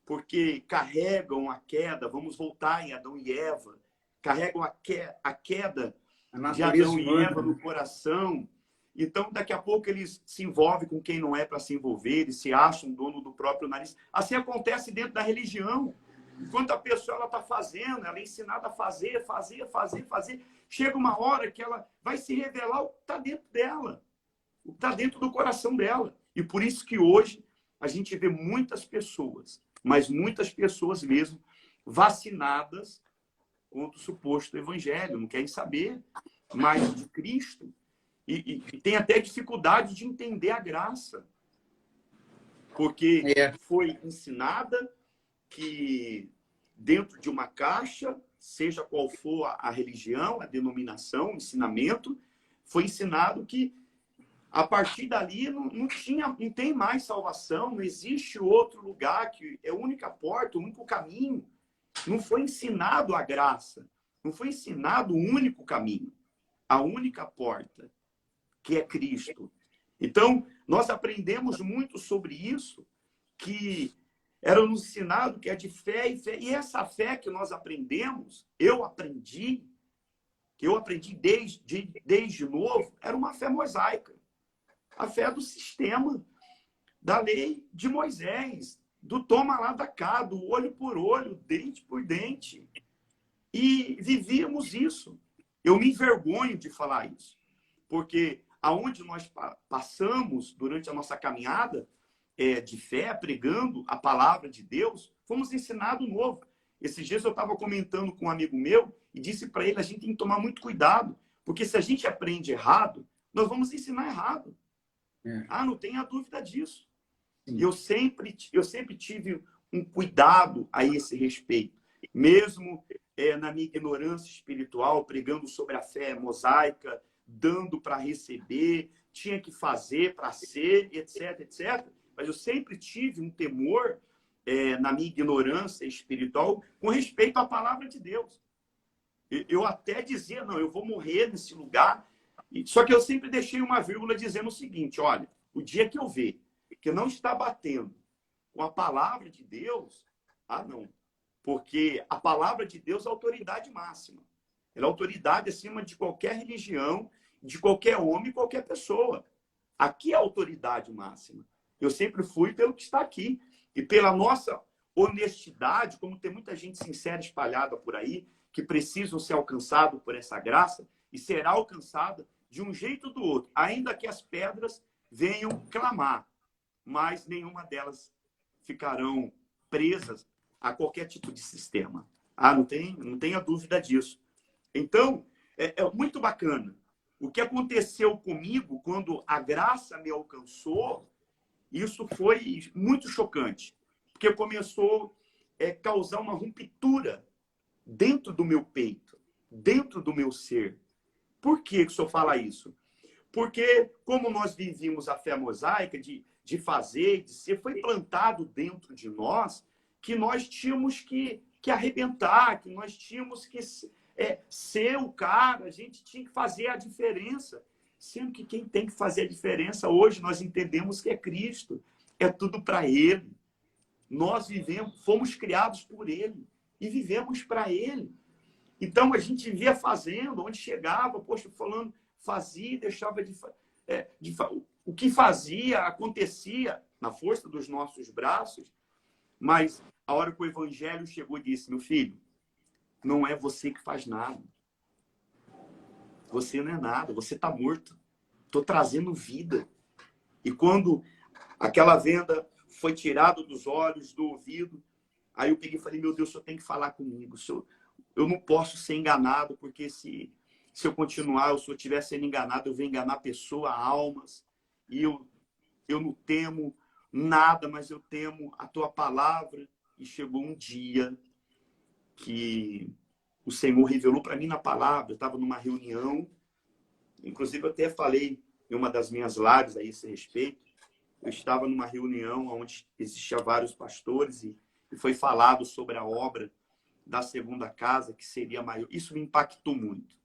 porque carregam a queda, vamos voltar em Adão e Eva, carregam a queda de Adão e Eva no coração. Então, daqui a pouco, eles se envolvem com quem não é para se envolver, eles se acham dono do próprio nariz. Assim acontece dentro da religião. Enquanto a pessoa está fazendo, ela é ensinada a fazer. Chega uma hora que ela vai se revelar o que está dentro dela, o que está dentro do coração dela. E por isso que hoje a gente vê muitas pessoas, mas muitas pessoas mesmo, vacinadas contra o suposto evangelho, não querem saber mais de Cristo. E tem até dificuldade de entender a graça. Porque foi ensinada que dentro de uma caixa, seja qual for a religião, a denominação, o ensinamento, foi ensinado que A partir dali não tem mais salvação, não existe outro lugar, que é a única porta, o único caminho. Não foi ensinado a graça, não foi ensinado o único caminho, a única porta, que é Cristo. Então, nós aprendemos muito sobre isso, que era nos ensinado que é de fé e fé. E essa fé que nós aprendemos, que eu aprendi desde novo, era uma fé mosaica. A fé do sistema, da lei de Moisés, do toma lá da cá, do olho por olho, dente por dente. E vivíamos isso. Eu me envergonho de falar isso, porque aonde nós passamos durante a nossa caminhada de fé, pregando a palavra de Deus, fomos ensinados novo. Esses dias eu estava comentando com um amigo meu e disse para ele, a gente tem que tomar muito cuidado, porque se a gente aprende errado, nós vamos ensinar errado. Não tenha dúvida disso. Eu sempre tive um cuidado a esse respeito. Mesmo na minha ignorância espiritual, pregando sobre a fé mosaica, dando para receber, tinha que fazer para ser, etc, etc. Mas eu sempre tive um temor na minha ignorância espiritual com respeito à palavra de Deus. Eu até dizia, não, eu vou morrer nesse lugar. Só que eu sempre deixei uma vírgula dizendo o seguinte, olha, o dia que eu ver que não está batendo com a palavra de Deus, não. Porque a palavra de Deus é a autoridade máxima. Ela é autoridade acima de qualquer religião, de qualquer homem, qualquer pessoa. Aqui é a autoridade máxima. Eu sempre fui pelo que está aqui. E pela nossa honestidade, como tem muita gente sincera espalhada por aí, que precisam ser alcançados por essa graça, e será alcançada de um jeito ou do outro, ainda que as pedras venham clamar, mas nenhuma delas ficarão presas a qualquer tipo de sistema. Não tenha dúvida disso. Então, é muito bacana. O que aconteceu comigo quando a graça me alcançou, isso foi muito chocante, porque começou a causar uma ruptura dentro do meu peito, dentro do meu ser. Por que o senhor fala isso? Porque, como nós vivíamos a fé mosaica de fazer, de ser, foi plantado dentro de nós que nós tínhamos que arrebentar, que nós tínhamos que ser o cara, a gente tinha que fazer a diferença. Sendo que quem tem que fazer a diferença hoje, nós entendemos que é Cristo. É tudo para Ele. Nós fomos criados por Ele e vivemos para Ele. Então, a gente via fazendo, onde chegava, poxa, falando, fazia e deixava o que fazia, acontecia na força dos nossos braços, mas a hora que o Evangelho chegou e disse, meu filho, não é você que faz nada. Você não é nada, você está morto. Estou trazendo vida. E quando aquela venda foi tirada dos olhos, do ouvido, aí eu peguei e falei, meu Deus, o senhor tem que falar comigo. Eu não posso ser enganado, porque se eu continuar, se eu estiver sendo enganado, eu vou enganar pessoas, almas. E eu não temo nada, mas eu temo a tua palavra. E chegou um dia que o Senhor revelou para mim na palavra. Eu estava numa reunião, inclusive eu até falei em uma das minhas lives a esse respeito. Eu estava numa reunião onde existiam vários pastores e foi falado sobre a obra da segunda casa, que seria maior. Isso me impactou muito,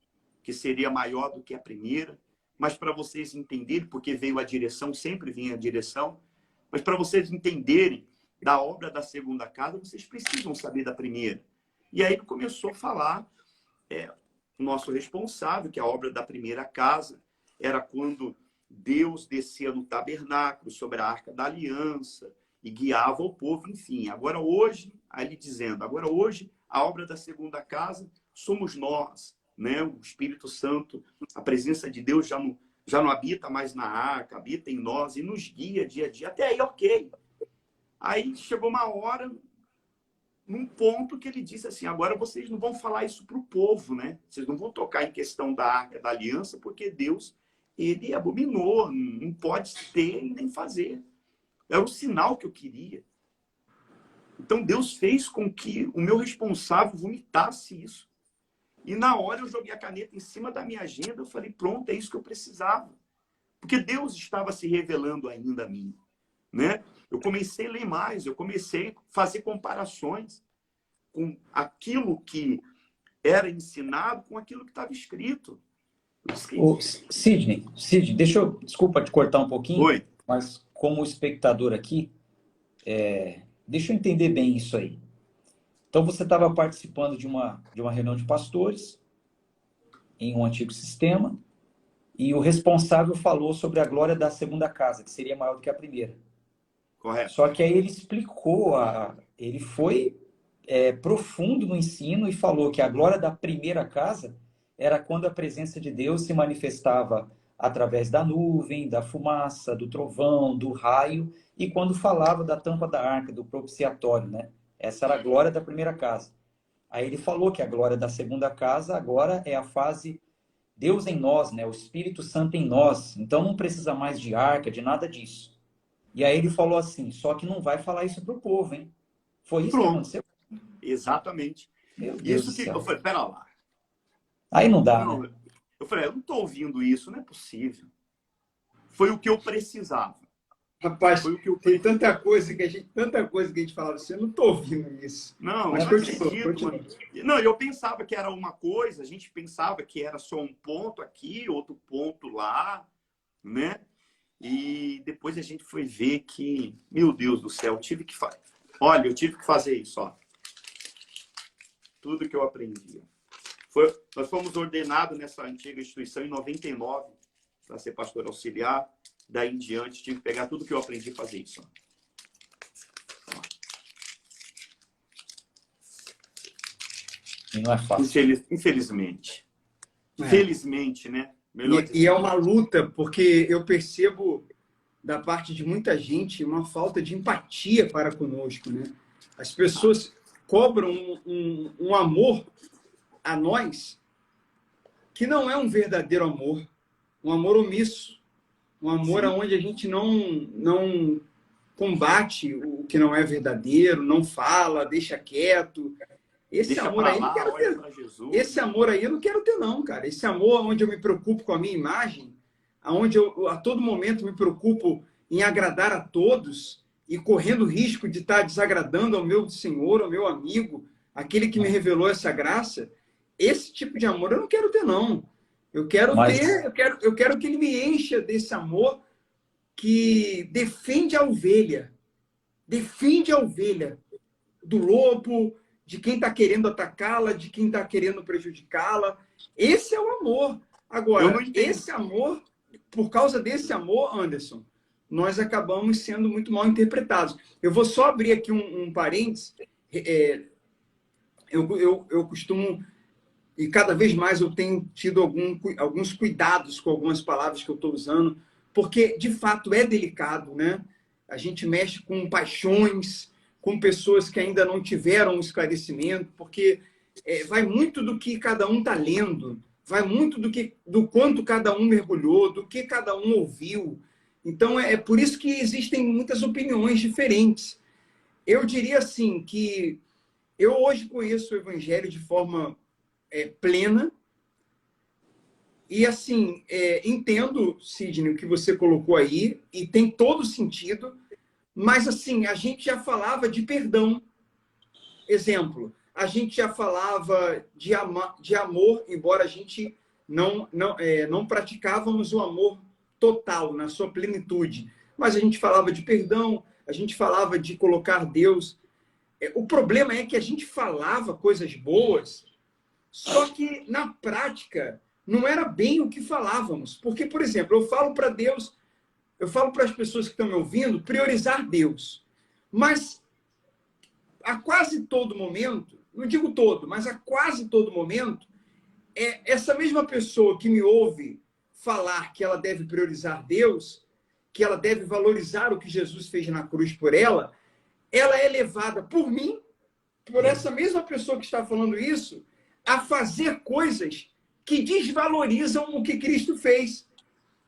que seria maior do que a primeira. Mas para vocês entenderem, porque veio a direção, sempre vinha a direção, mas para vocês entenderem da obra da segunda casa, vocês precisam saber da primeira. E aí ele começou a falar, o nosso responsável, que a obra da primeira casa era quando Deus descia no tabernáculo sobre a Arca da Aliança e guiava o povo, enfim. Agora hoje, aí ele dizendo, agora hoje a obra da segunda casa somos nós, né? O Espírito Santo, a presença de Deus já não habita mais na arca, habita em nós e nos guia dia a dia. Até aí, ok. Aí chegou uma hora, num ponto que ele disse assim, agora vocês não vão falar isso para o povo, né? Vocês não vão tocar em questão da Arca da Aliança, porque Deus, ele abominou, não pode ter e nem fazer. Era o sinal que eu queria. Então Deus fez com que o meu responsável vomitasse isso. E na hora eu joguei a caneta em cima da minha agenda, eu falei, pronto, é isso que eu precisava. Porque Deus estava se revelando ainda a mim, né? Eu comecei a ler mais, eu comecei a fazer comparações com aquilo que era ensinado com aquilo que estava escrito. Sidney, desculpa te cortar um pouquinho, Oi. mas como espectador aqui, deixa eu entender bem isso aí. Então você estava participando de uma reunião de pastores em um antigo sistema e o responsável falou sobre a glória da segunda casa, que seria maior do que a primeira. Correto. Só que aí ele explicou, ele foi profundo no ensino e falou que a glória da primeira casa era quando a presença de Deus se manifestava através da nuvem, da fumaça, do trovão, do raio, e quando falava da tampa da arca, do propiciatório, né? Essa era a glória da primeira casa. Aí ele falou que a glória da segunda casa agora é a fase Deus em nós, né? O Espírito Santo em nós. Então não precisa mais de arca, de nada disso. E aí ele falou assim, só que não vai falar isso para o povo, hein? Foi isso que aconteceu? Exatamente. Meu Deus Isso do que céu. eu falei, pera lá. Aí não dá, Não, né? eu falei, eu não estou ouvindo isso, não é possível. Foi o que eu precisava. Rapaz, Foi o que eu tem tanta coisa que a gente falava assim, eu não estou ouvindo isso. Não, Mas eu não continua. acredito, mano. Não, eu pensava que era uma coisa, a gente pensava que era só um ponto aqui, outro ponto lá, né? E depois a gente foi ver que, meu Deus do céu, eu tive que fazer isso, ó. Tudo que eu aprendi. Nós fomos ordenados nessa antiga instituição em 99 para ser pastor auxiliar. Daí em diante, tive que pegar tudo que eu aprendi e fazer isso. Ó. E não é fácil. Infelizmente. Felizmente, né? E é uma luta, porque eu percebo da parte de muita gente uma falta de empatia para conosco, né? As pessoas cobram um amor a nós que não é um verdadeiro amor, um amor omisso, um amor onde a gente não combate o que não é verdadeiro, não fala, deixa quieto. Esse amor aí eu não quero ter. Esse amor aí eu não quero ter, não, cara. Esse amor onde eu me preocupo com a minha imagem, onde eu a todo momento me preocupo em agradar a todos e correndo risco de estar desagradando ao meu Senhor, ao meu amigo, aquele que me revelou essa graça. Esse tipo de amor eu não quero ter, não. Eu quero que ele me encha desse amor que defende a ovelha do lobo, de quem está querendo atacá-la, de quem está querendo prejudicá-la. Esse é o amor. Agora, esse amor, por causa desse amor, Anderson, nós acabamos sendo muito mal interpretados. Eu vou só abrir aqui um parênteses. Eu costumo, e cada vez mais eu tenho tido alguns cuidados com algumas palavras que eu estou usando, porque, de fato, é delicado, né? A gente mexe com paixões, com pessoas que ainda não tiveram um esclarecimento, porque vai muito do que cada um está lendo, vai muito do quanto cada um mergulhou, do que cada um ouviu. Então, é por isso que existem muitas opiniões diferentes. Eu diria assim que eu hoje conheço o Evangelho de forma plena e, assim, entendo, Sidney, o que você colocou aí, e tem todo sentido. Mas, assim, a gente já falava de perdão. Exemplo, a gente já falava de amor, embora a gente não praticávamos o amor total, na sua plenitude. Mas a gente falava de perdão, a gente falava de colocar Deus. O problema é que a gente falava coisas boas, só que, na prática, não era bem o que falávamos. Porque, por exemplo, eu falo para Deus... Eu falo para as pessoas que estão me ouvindo priorizar Deus. Mas a quase todo momento, não digo todo, mas a quase todo momento, essa mesma pessoa que me ouve falar que ela deve priorizar Deus, que ela deve valorizar o que Jesus fez na cruz por ela é levada por mim, por essa mesma pessoa que está falando isso, a fazer coisas que desvalorizam o que Cristo fez.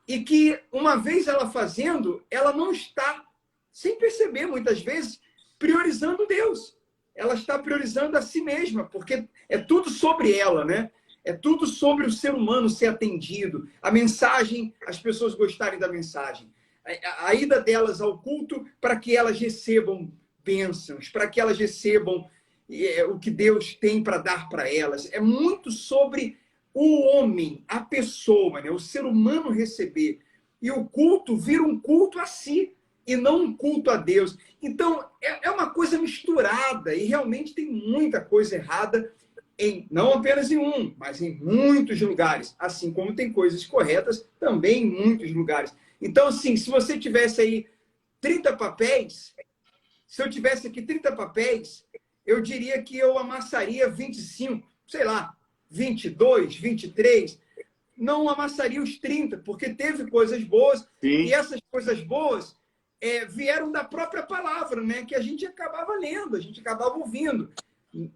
E que, uma vez ela fazendo, ela não está, sem perceber muitas vezes, priorizando Deus. Ela está priorizando a si mesma, porque é tudo sobre ela, né? É tudo sobre o ser humano ser atendido, a mensagem, as pessoas gostarem da mensagem. A ida delas ao culto para que elas recebam bênçãos, para que elas recebam o que Deus tem para dar para elas. É muito sobre o homem, a pessoa, né? O ser humano receber. E o culto vira um culto a si e não um culto a Deus. Então, é uma coisa misturada e realmente tem muita coisa errada, não apenas em um, mas em muitos lugares. Assim como tem coisas corretas também em muitos lugares. Então, assim, se você tivesse aí 30 papéis, se eu tivesse aqui 30 papéis, eu diria que eu amassaria 25, sei lá, 22, 23. Não amassaria os 30, porque teve coisas boas, Sim. e essas coisas boas vieram da própria palavra, né? Que a gente acabava lendo, a gente acabava ouvindo.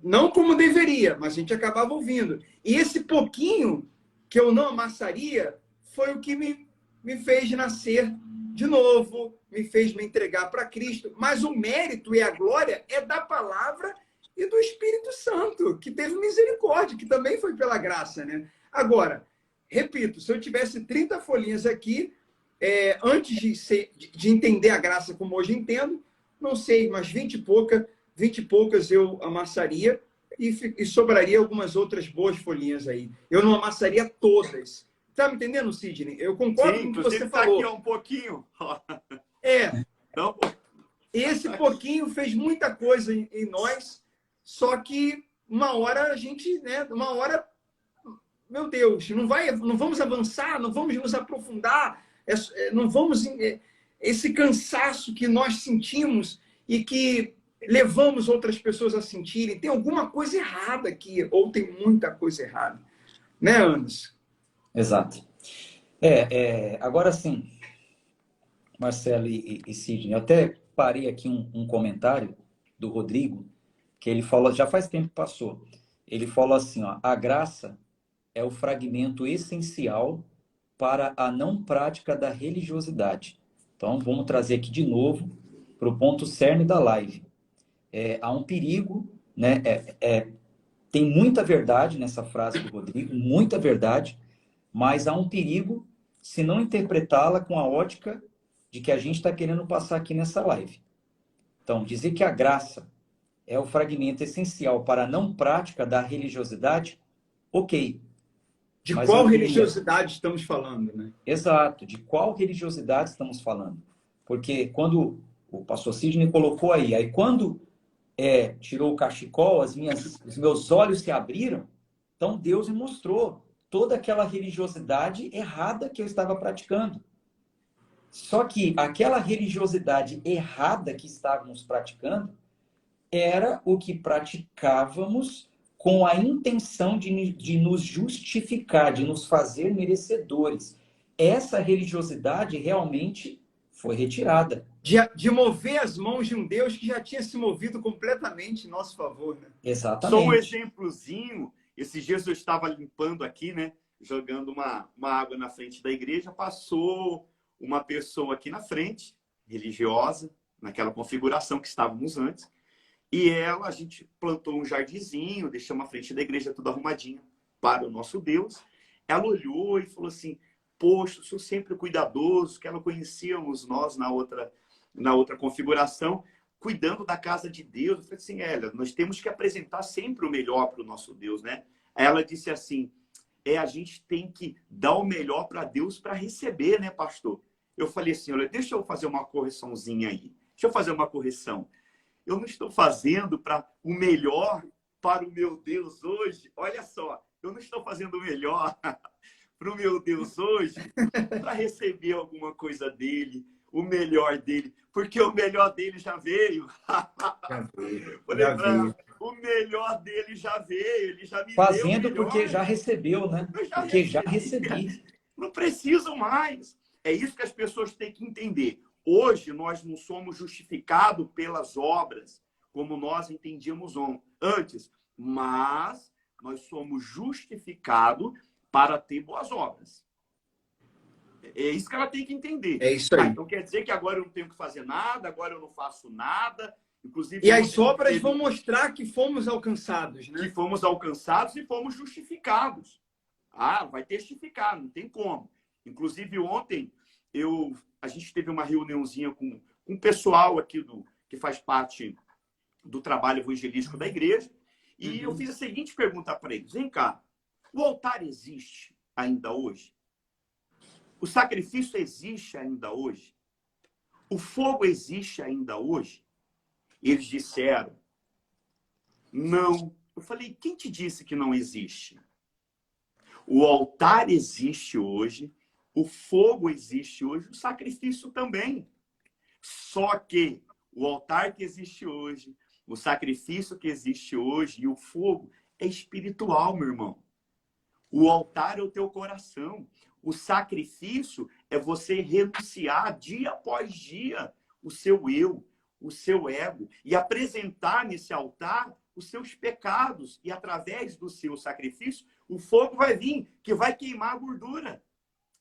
Não como deveria, mas a gente acabava ouvindo. E esse pouquinho que eu não amassaria foi o que me fez nascer de novo, me fez me entregar para Cristo. Mas o mérito e a glória é da palavra e do Espírito Santo, que teve misericórdia, que também foi pela graça, né? Agora, repito, se eu tivesse 30 folhinhas aqui, antes de entender a graça como hoje entendo, não sei, mas 20 e poucas eu amassaria e sobraria algumas outras boas folhinhas aí. Eu não amassaria todas. Tá me entendendo, Sidney? Eu concordo com o que você falou. Aqui, ó, um pouquinho. Então, esse pouquinho fez muita coisa em nós, só que uma hora a gente, né? Uma hora, meu Deus, não vamos avançar, não vamos nos aprofundar, não vamos esse cansaço que nós sentimos e que levamos outras pessoas a sentirem. Tem alguma coisa errada aqui, ou tem muita coisa errada. Né, Anderson? Exato. Agora sim, Marcelo e Sidney, eu até parei aqui um comentário do Rodrigo, que ele falou, já faz tempo que passou, ele falou assim, ó, a graça é o fragmento essencial para a não prática da religiosidade. Então, vamos trazer aqui de novo para o ponto cerne da live. Há um perigo, né? Tem muita verdade nessa frase do Rodrigo, muita verdade, mas há um perigo se não interpretá-la com a ótica de que a gente está querendo passar aqui nessa live. Então, dizer que a graça é o fragmento essencial para a não prática da religiosidade, ok. De mas qual religiosidade estamos falando, né? Exato, de qual religiosidade estamos falando? Porque quando o pastor Sidney colocou aí quando tirou o cachecol, os meus olhos se abriram, então Deus me mostrou toda aquela religiosidade errada que eu estava praticando. Só que aquela religiosidade errada que estávamos praticando era o que praticávamos com a intenção de nos justificar, de nos fazer merecedores. Essa religiosidade realmente foi retirada. De mover as mãos de um Deus que já tinha se movido completamente em nosso favor, né? Exatamente. Só um exemplozinho. Esses dias eu estava limpando aqui, né? Jogando uma água na frente da igreja. Passou uma pessoa aqui na frente, religiosa, naquela configuração que estávamos antes. E a gente plantou um jardinzinho, deixamos a frente da igreja tudo arrumadinho para o nosso Deus. Ela olhou e falou assim, poxa, eu sou sempre cuidadoso, que ela conhecíamos nós na outra configuração, cuidando da casa de Deus. Eu falei assim, nós temos que apresentar sempre o melhor para o nosso Deus, né? Aí ela disse assim, a gente tem que dar o melhor para Deus para receber, né, pastor? Eu falei assim, olha, deixa eu fazer uma correçãozinha aí. Deixa eu fazer uma correção. Eu não estou fazendo o melhor para o meu Deus hoje. Olha só, eu não estou fazendo o melhor para o meu Deus hoje para receber alguma coisa dele, o melhor dele, porque o melhor dele já veio. O melhor dele já veio, ele já me fazendo deu o melhor. Porque já recebeu, né? Porque já recebi. Não precisam mais. É isso que as pessoas têm que entender. Hoje, nós não somos justificados pelas obras, como nós entendíamos antes, mas nós somos justificados para ter boas obras. É isso que ela tem que entender. É isso aí. Então quer dizer que agora eu não tenho que fazer nada, agora eu não faço nada, Inclusive, E as ontem obras vão mostrar que fomos alcançados, né? que fomos alcançados e fomos justificados. Ah, vai testificar, não tem como. Inclusive, ontem, a gente teve uma reuniãozinha com um pessoal aqui que faz parte do trabalho evangelístico da igreja, e eu fiz a seguinte pergunta para eles. Vem cá, o altar existe ainda hoje? O sacrifício existe ainda hoje? O fogo existe ainda hoje? E eles disseram, não. Eu falei, quem te disse que não existe? O altar existe hoje, o fogo existe hoje, o sacrifício também. Só que o altar que existe hoje, o sacrifício que existe hoje e o fogo é espiritual, meu irmão. O altar é o teu coração. O sacrifício é você renunciar dia após dia o seu eu, o seu ego, e apresentar nesse altar os seus pecados. E através do seu sacrifício, o fogo vai vir, que vai queimar a gordura.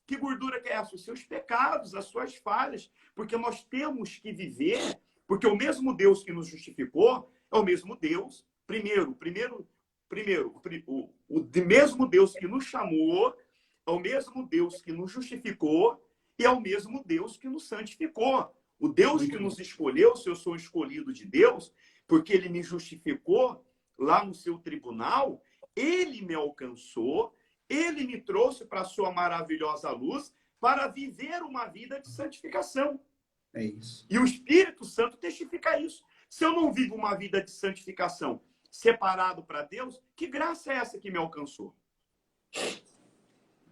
Que gordura que é essa? Os seus pecados, as suas falhas. Porque nós temos que viver, porque o mesmo Deus que nos justificou é o mesmo Deus. Primeiro, o mesmo Deus que nos chamou, é o mesmo Deus que nos justificou e é o mesmo Deus que nos santificou. O Deus que nos escolheu, se eu sou escolhido de Deus, porque ele me justificou lá no seu tribunal, ele me alcançou, ele me trouxe para a sua maravilhosa luz para viver uma vida de santificação. É isso. E o Espírito Santo testifica isso. Se eu não vivo uma vida de santificação separado para Deus, que graça é essa que me alcançou?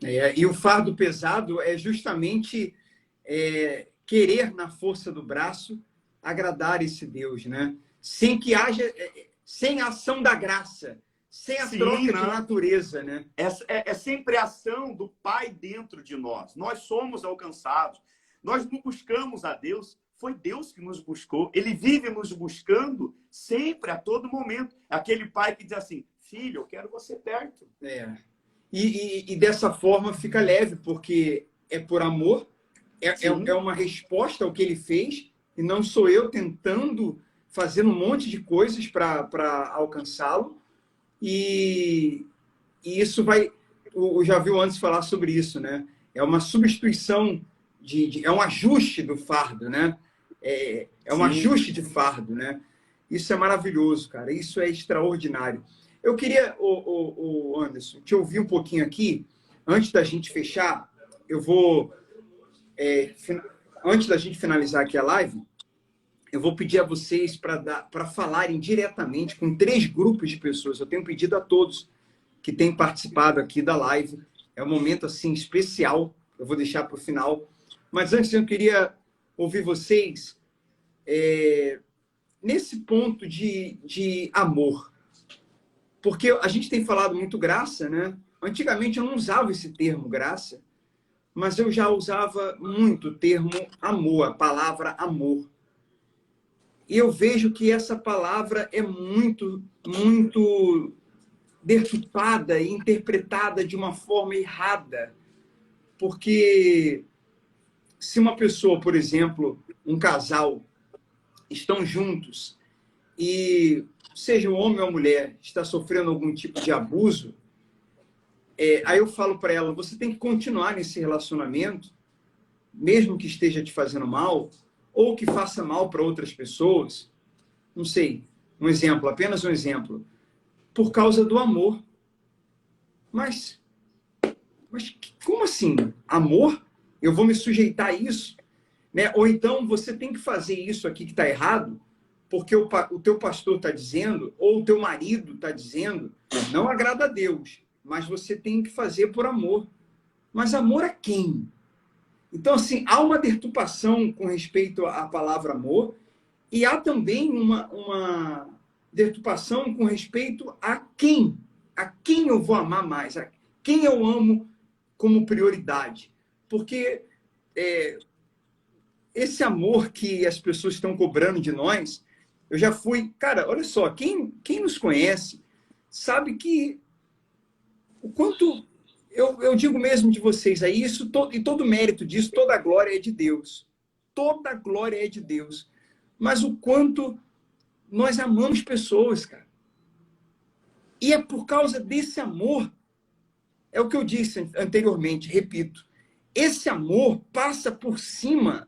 E o fardo pesado é justamente querer, na força do braço, agradar esse Deus, né? Sem que haja, sem a ação da graça, sem a troca de natureza, né? É sempre a ação do Pai dentro de nós. Nós somos alcançados. Nós não buscamos a Deus. Foi Deus que nos buscou. Ele vive nos buscando sempre, a todo momento. Aquele pai que diz assim, filho, eu quero você perto. E dessa forma fica leve, porque é por amor, é uma resposta ao que ele fez, e não sou eu tentando fazer um monte de coisas para alcançá-lo. E isso vai... Eu já vi o Anderson falar sobre isso, né? É uma substituição, é um ajuste do fardo, né? É um ajuste de fardo, né? Isso é maravilhoso, cara. Isso é extraordinário. Eu queria, Anderson, te ouvir um pouquinho aqui. Antes da gente fechar, eu vou... antes da gente finalizar aqui a live, eu vou pedir a vocês para falarem diretamente com 3 grupos de pessoas. Eu tenho pedido a todos que têm participado aqui da live. É um momento assim especial. Eu vou deixar para o final. Mas antes eu queria ouvir vocês nesse ponto de amor. Porque a gente tem falado muito graça, né? Antigamente eu não usava esse termo graça, mas eu já usava muito o termo amor, a palavra amor. E eu vejo que essa palavra é muito, muito deturpada e interpretada de uma forma errada. Porque se uma pessoa, por exemplo, um casal, estão juntos e, seja um homem ou mulher, está sofrendo algum tipo de abuso, aí eu falo para ela, você tem que continuar nesse relacionamento, mesmo que esteja te fazendo mal, ou que faça mal para outras pessoas, não sei, um exemplo, apenas um exemplo, por causa do amor. Mas como assim? Amor? Eu vou me sujeitar a isso? Né? Ou então você tem que fazer isso aqui que está errado, porque o teu pastor está dizendo, ou o teu marido está dizendo, não agrada a Deus, mas você tem que fazer por amor. Mas amor a quem? Então, assim, há uma deturpação com respeito à palavra amor, e há também uma deturpação com respeito a quem eu vou amar mais, a quem eu amo como prioridade. Porque esse amor que as pessoas estão cobrando de nós, eu já fui... Cara, olha só, quem nos conhece sabe que o quanto... Eu digo mesmo de vocês aí, e todo o mérito disso, toda a glória é de Deus. Toda a glória é de Deus. Mas o quanto Nós amamos pessoas, cara. E é por causa desse amor, é o que eu disse anteriormente, repito, esse amor passa por cima,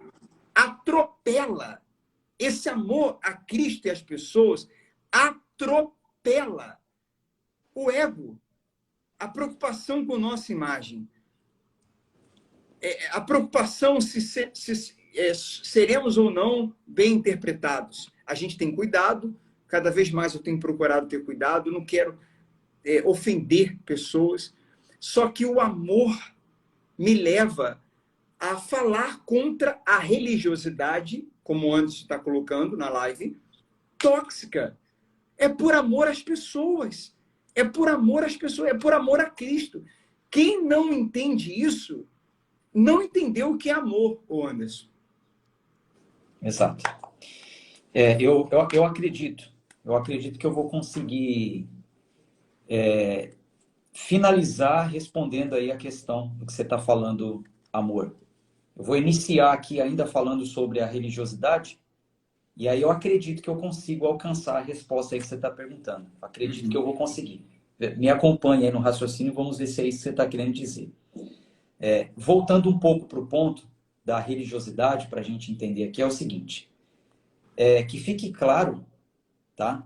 atropela. Esse amor a Cristo e às pessoas atropela o ego, a preocupação com nossa imagem, a preocupação se seremos ou não bem interpretados. A gente tem cuidado, cada vez mais eu tenho procurado ter cuidado, não quero ofender pessoas, só que o amor me leva a falar contra a religiosidade, como o Anderson está colocando na live, tóxica. É por amor às pessoas. É por amor às pessoas, é por amor a Cristo. Quem não entende isso, não entendeu o que é amor, Anderson. Exato. Eu acredito que eu vou conseguir finalizar respondendo aí a questão do que você está falando, amor. Eu vou iniciar aqui ainda falando sobre a religiosidade, e aí eu acredito que eu consigo alcançar a resposta aí que você está perguntando. Acredito que eu vou conseguir. Me acompanhe aí no raciocínio, vamos ver se é isso que você está querendo dizer. Voltando um pouco para o ponto da religiosidade, para a gente entender aqui, é o seguinte. Que fique claro, tá,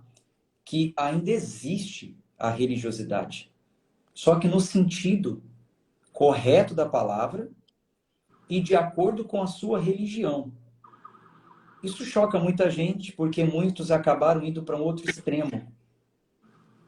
que ainda existe a religiosidade. Só que no sentido correto da palavra e de acordo com a sua religião. Isso choca muita gente, porque muitos acabaram indo para um outro extremo.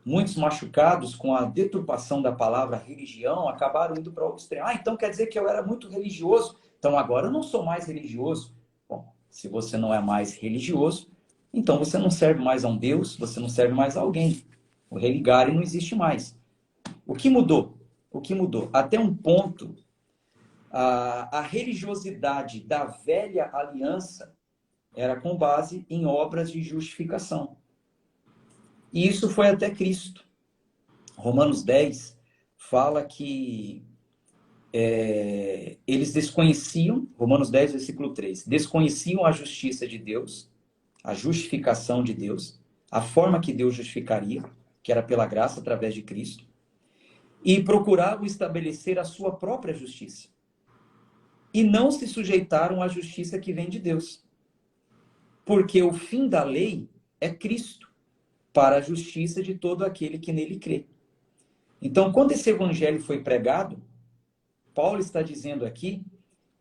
Muitos machucados com a deturpação da palavra religião acabaram indo para outro extremo. Então quer dizer que eu era muito religioso, então agora eu não sou mais religioso. Bom, se você não é mais religioso, então você não serve mais a um Deus, você não serve mais a alguém. O religare não existe mais. O que mudou? O que mudou? Até um ponto, a religiosidade da velha aliança era com base em obras de justificação. E isso foi até Cristo. Romanos 10 fala que eles desconheciam, Romanos 10, versículo 3, desconheciam a justiça de Deus, a justificação de Deus, a forma que Deus justificaria, que era pela graça através de Cristo, e procuravam estabelecer a sua própria justiça. E não se sujeitaram à justiça que vem de Deus. Porque o fim da lei é Cristo, para a justiça de todo aquele que nele crê. Então, quando esse evangelho foi pregado, Paulo está dizendo aqui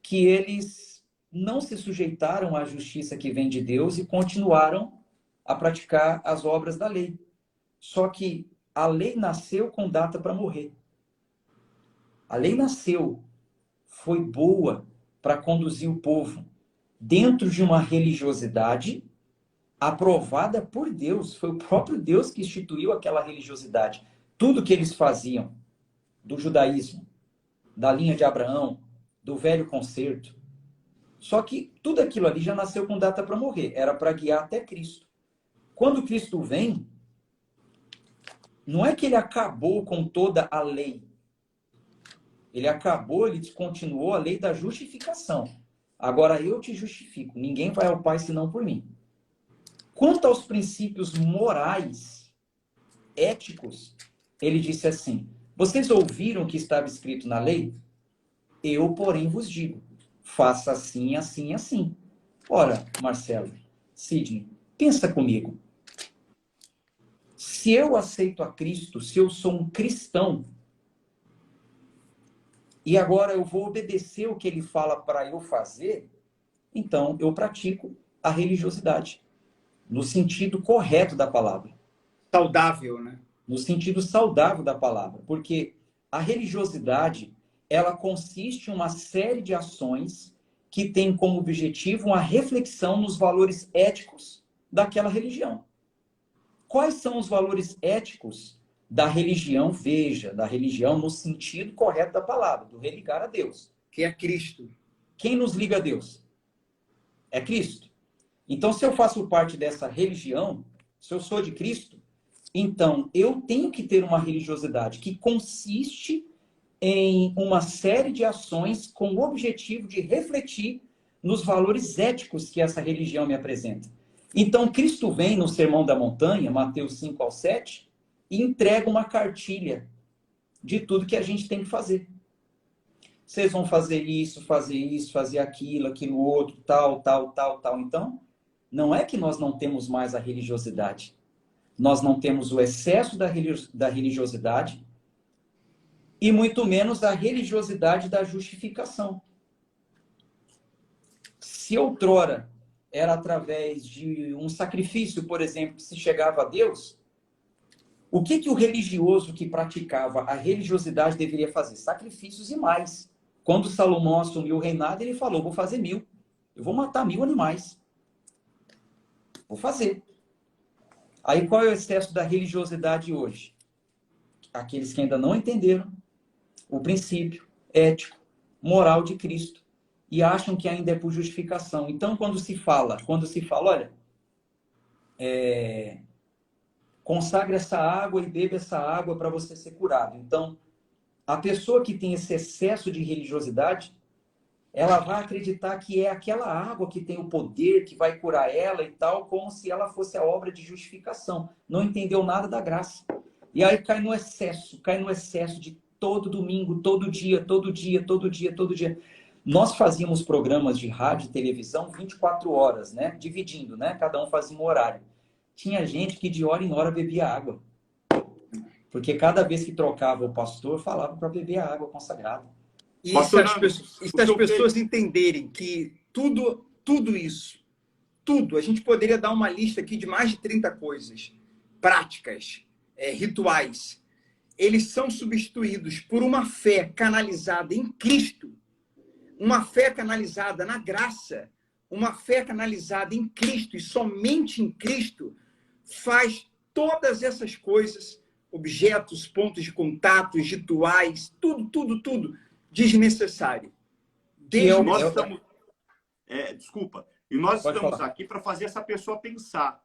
que eles não se sujeitaram à justiça que vem de Deus e continuaram a praticar as obras da lei. Só que a lei nasceu com data para morrer. A lei nasceu, foi boa para conduzir o povo dentro de uma religiosidade aprovada por Deus. Foi o próprio Deus que instituiu aquela religiosidade. Tudo que eles faziam do judaísmo, da linha de Abraão, do velho concerto. Só que tudo aquilo ali já nasceu com data para morrer. Era para guiar até Cristo. Quando Cristo vem, não é que ele acabou com toda a lei. Ele descontinuou a lei da justificação. Agora eu te justifico. Ninguém vai ao Pai senão por mim. Quanto aos princípios morais, éticos, ele disse assim: vocês ouviram o que estava escrito na lei? Eu, porém, vos digo, faça assim, assim, assim. Ora, Marcelo, Sidney, pensa comigo. Se eu aceito a Cristo, se eu sou um cristão, e agora eu vou obedecer o que ele fala para eu fazer, então eu pratico a religiosidade. No sentido correto da palavra. Saudável, né? No sentido saudável da palavra. Porque a religiosidade, ela consiste em uma série de ações que tem como objetivo uma reflexão nos valores éticos daquela religião. Quais são os valores éticos da religião? Veja, da religião no sentido correto da palavra, do religar a Deus. Que é Cristo. Quem nos liga a Deus? É Cristo. Então, se eu faço parte dessa religião, se eu sou de Cristo, então eu tenho que ter uma religiosidade que consiste em uma série de ações com o objetivo de refletir nos valores éticos que essa religião me apresenta. Então, Cristo vem no Sermão da Montanha, Mateus 5 ao 7, e entrega uma cartilha de tudo que a gente tem que fazer. Vocês vão fazer isso, fazer aquilo, aquilo outro, tal, tal, tal, tal. Então, não é que nós não temos mais a religiosidade. Nós não temos o excesso da religiosidade e muito menos a religiosidade da justificação. Se outrora era através de um sacrifício, por exemplo, que se chegava a Deus, o que o religioso que praticava a religiosidade deveria fazer? Sacrifícios e mais. Quando Salomão assumiu o reinado, ele falou, vou fazer 1000. Eu vou matar 1000 animais. Vou fazer. Aí qual é o excesso da religiosidade hoje? Aqueles que ainda não entenderam o princípio ético, moral de Cristo e acham que ainda é por justificação. Então, quando se fala, olha, consagre essa água e beba essa água para você ser curado. Então, a pessoa que tem esse excesso de religiosidade, ela vai acreditar que é aquela água que tem o poder, que vai curar ela e tal, como se ela fosse a obra de justificação. Não entendeu nada da graça. E aí cai no excesso de todo domingo, todo dia. Nós fazíamos programas de rádio e televisão 24 horas, né? Dividindo, né? Cada um fazia um horário. Tinha gente que de hora em hora bebia água. Porque cada vez que trocava o pastor, falava para beber a água consagrada. E se as pessoas entenderem que tudo isso, a gente poderia dar uma lista aqui de mais de 30 coisas, práticas, rituais, eles são substituídos por uma fé canalizada em Cristo, uma fé canalizada na graça, uma fé canalizada em Cristo e somente em Cristo faz todas essas coisas, objetos, pontos de contato, rituais, tudo desnecessário. Nós estamos... desculpa. E nós estamos aqui para fazer essa pessoa pensar.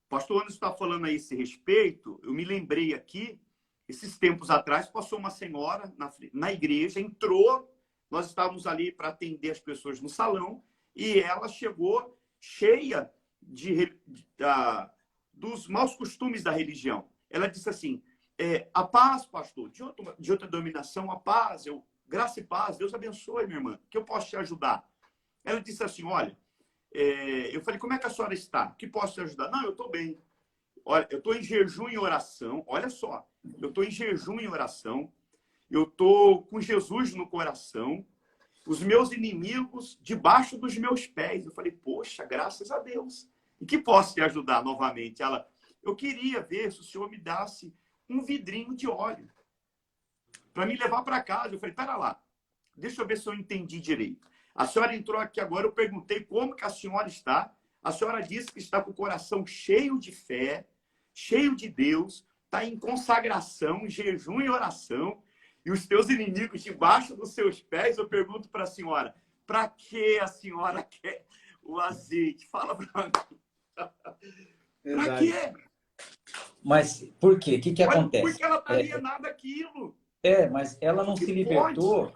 O pastor Anderson está falando a esse respeito. Eu me lembrei aqui, esses tempos atrás, passou uma senhora na igreja, entrou, nós estávamos ali para atender as pessoas no salão, e ela chegou cheia dos maus costumes da religião. Ela disse assim, a paz, pastor, de outra denominação, a paz, graça e paz, Deus abençoe, minha irmã, que eu posso te ajudar. Ela disse assim, olha, eu falei, como é que a senhora está? Que posso te ajudar? Não, eu estou bem. Olha, eu estou em jejum e oração, olha só, eu estou em jejum e oração, eu estou com Jesus no coração, os meus inimigos debaixo dos meus pés. Eu falei, poxa, graças a Deus. E que posso te ajudar novamente? Ela, eu queria ver se o senhor me desse um vidrinho de óleo para me levar para casa. Eu falei, pera lá, deixa eu ver se eu entendi direito. A senhora entrou aqui agora, eu perguntei como que a senhora está. A senhora disse que está com o coração cheio de fé, cheio de Deus, está em consagração, em jejum e oração, e os teus inimigos debaixo dos seus pés. Eu pergunto para a senhora, para que a senhora quer o azeite? Fala para mim. Para quê? Mas por quê? O que acontece? Porque ela está alienada daquilo. Mas ela não se libertou.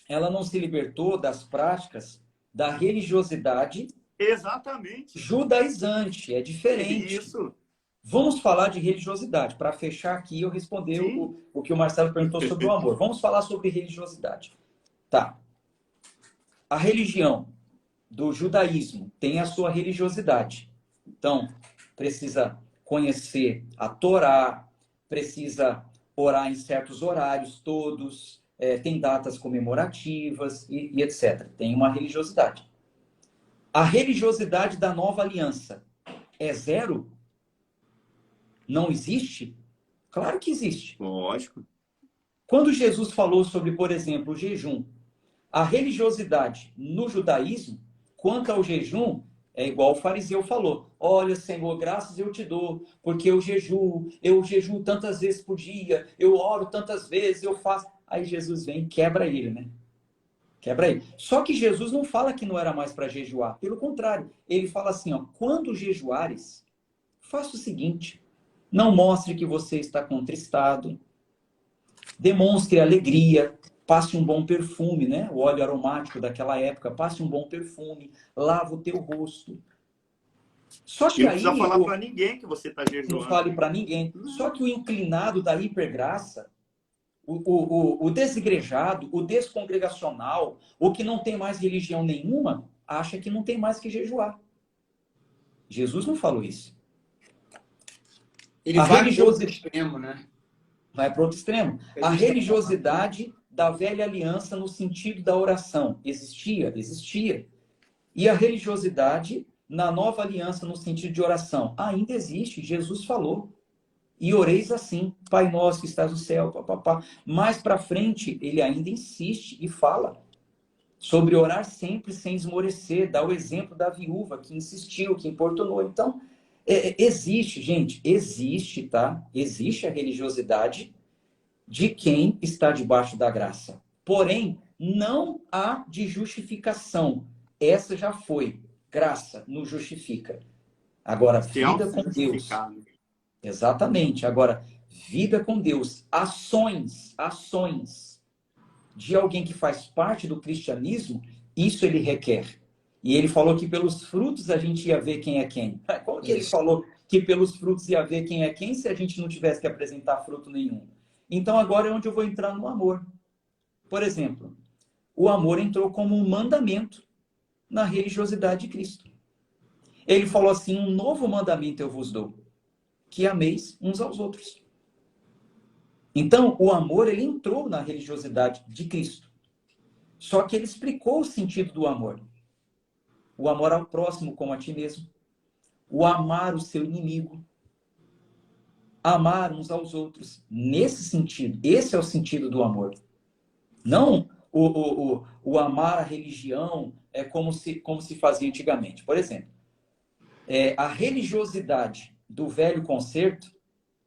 Ela não se libertou das práticas da religiosidade. Exatamente. Judaizante. É diferente. Isso. Vamos falar de religiosidade. Para fechar aqui, eu responder o que o Marcelo perguntou sobre o amor. Vamos falar sobre religiosidade. Tá. A religião do judaísmo tem a sua religiosidade. Então, precisa conhecer a Torá, precisa orar em certos horários todos, tem datas comemorativas e etc. Tem uma religiosidade. A religiosidade da nova aliança é zero? Não existe? Claro que existe. Lógico. Quando Jesus falou sobre, por exemplo, o jejum, a religiosidade no judaísmo, quanto ao jejum, é igual o fariseu falou. Olha, Senhor, graças eu te dou, porque eu jejuo tantas vezes por dia, eu oro tantas vezes, eu faço. Aí Jesus vem e quebra ele, né? Quebra ele. Só que Jesus não fala que não era mais para jejuar. Pelo contrário, ele fala assim, ó, quando jejuares, faça o seguinte, não mostre que você está contristado, demonstre alegria, passe um bom perfume, né? O óleo aromático daquela época, passe um bom perfume, lava o teu rosto. Só E que não aí, precisa falar para ninguém que você está não jejuando. fale para ninguém. Só que o inclinado da hipergraça, o desigrejado, o descongregacional, o que não tem mais religião nenhuma, acha que não tem mais que jejuar. Jesus não falou isso. Ele A vai para outro religiosidade extremo, né? vai para outro extremo. A religiosidade da velha aliança no sentido da oração existia? Existia. E a religiosidade na nova aliança no sentido de oração ainda existe. Jesus falou. E oreis assim, Pai nosso que estás no céu, papapá. Mais para frente, ele ainda insiste e fala sobre orar sempre sem esmorecer. Dá o exemplo da viúva que insistiu, que importunou. Então, existe, gente, existe, tá? Existe a religiosidade de quem está debaixo da graça. Porém, não há de justificação. Essa já foi. Graça nos justifica. Agora, Se vida com Deus. auto-justificado. Exatamente. Agora, vida com Deus, ações de alguém que faz parte do cristianismo, isso ele requer. E ele falou que pelos frutos a gente ia ver quem é quem. Como que ele falou que pelos frutos ia ver quem é quem se a gente não tivesse que apresentar fruto nenhum? Então agora é onde eu vou entrar no amor. Por exemplo, o amor entrou como um mandamento na religiosidade de Cristo. Ele falou assim, um novo mandamento eu vos dou, que ameis uns aos outros. Então, o amor, ele entrou na religiosidade de Cristo. Só que ele explicou o sentido do amor. O amor ao próximo como a ti mesmo. O amar o seu inimigo. Amar uns aos outros. Nesse sentido. Esse é o sentido do amor. Não o amar a religião é como se fazia antigamente. Por exemplo, a religiosidade do velho concerto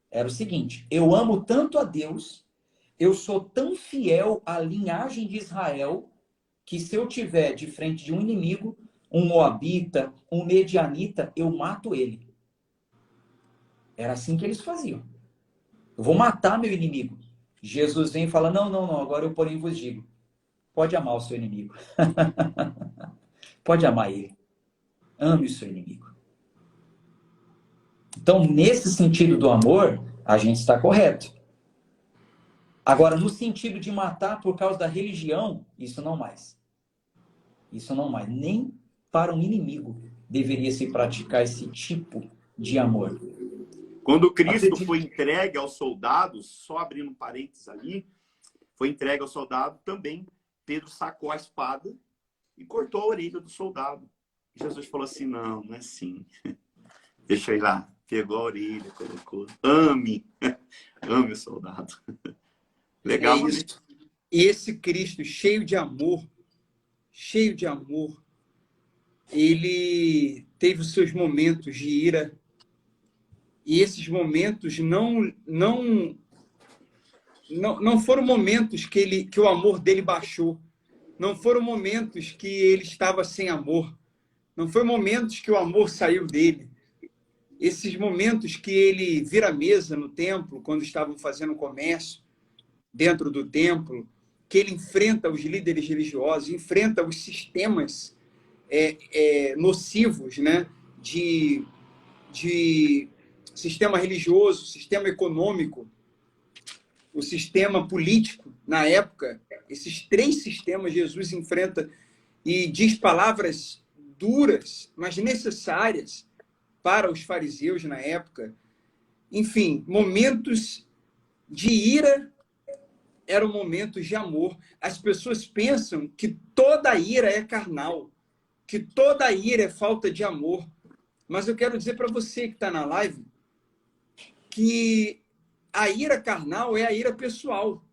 era o seguinte: eu amo tanto a Deus, eu sou tão fiel à linhagem de Israel, que se eu tiver de frente de um inimigo, um moabita, um medianita, eu mato ele. Era assim que eles faziam. Eu vou matar meu inimigo. Jesus vem e fala, não, agora eu porém vos digo, pode amar o seu inimigo. Pode amar ele. Ame o seu inimigo. Então, nesse sentido do amor, a gente está correto. Agora, no sentido de matar por causa da religião, isso não mais. Isso não mais. Nem para um inimigo deveria se praticar esse tipo de amor. Quando Cristo foi entregue aos soldados, só abrindo parênteses ali, foi entregue ao soldado também, Pedro sacou a espada e cortou a orelha do soldado. Jesus falou assim, não é assim. Deixa eu ir lá. Pegou a orelha, colocou. Ame o soldado. Legal, né? E esse Cristo cheio de amor, ele teve os seus momentos de ira. E esses momentos não foram momentos que o amor dele baixou. Não foram momentos que ele estava sem amor. Não foram momentos que o amor saiu dele. Esses momentos que ele vira a mesa no templo, quando estavam fazendo comércio dentro do templo, que ele enfrenta os líderes religiosos, enfrenta os sistemas nocivos, né? de sistema religioso, sistema econômico, o sistema político. Na época, esses três sistemas Jesus enfrenta e diz palavras duras, mas necessárias para os fariseus na época. Enfim, momentos de ira eram momentos de amor. As pessoas pensam que toda ira é carnal, que toda ira é falta de amor. Mas eu quero dizer para você que está na live que a ira carnal é a ira pessoal,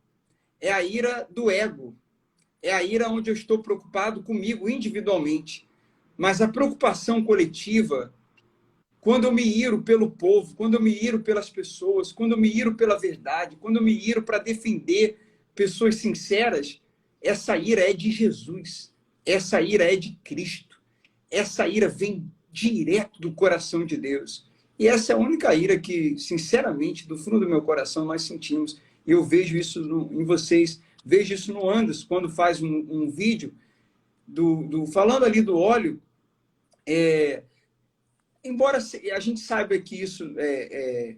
é a ira do ego, é a ira onde eu estou preocupado comigo individualmente. Mas a preocupação coletiva, quando eu me iro pelo povo, quando eu me iro pelas pessoas, quando eu me iro pela verdade, quando eu me iro para defender pessoas sinceras, essa ira é de Jesus, essa ira é de Cristo, essa ira vem direto do coração de Deus. E essa é a única ira que, sinceramente, do fundo do meu coração, nós sentimos. E eu vejo isso em vocês, vejo isso no Anderson, quando faz um vídeo falando ali do óleo. embora a gente saiba que isso é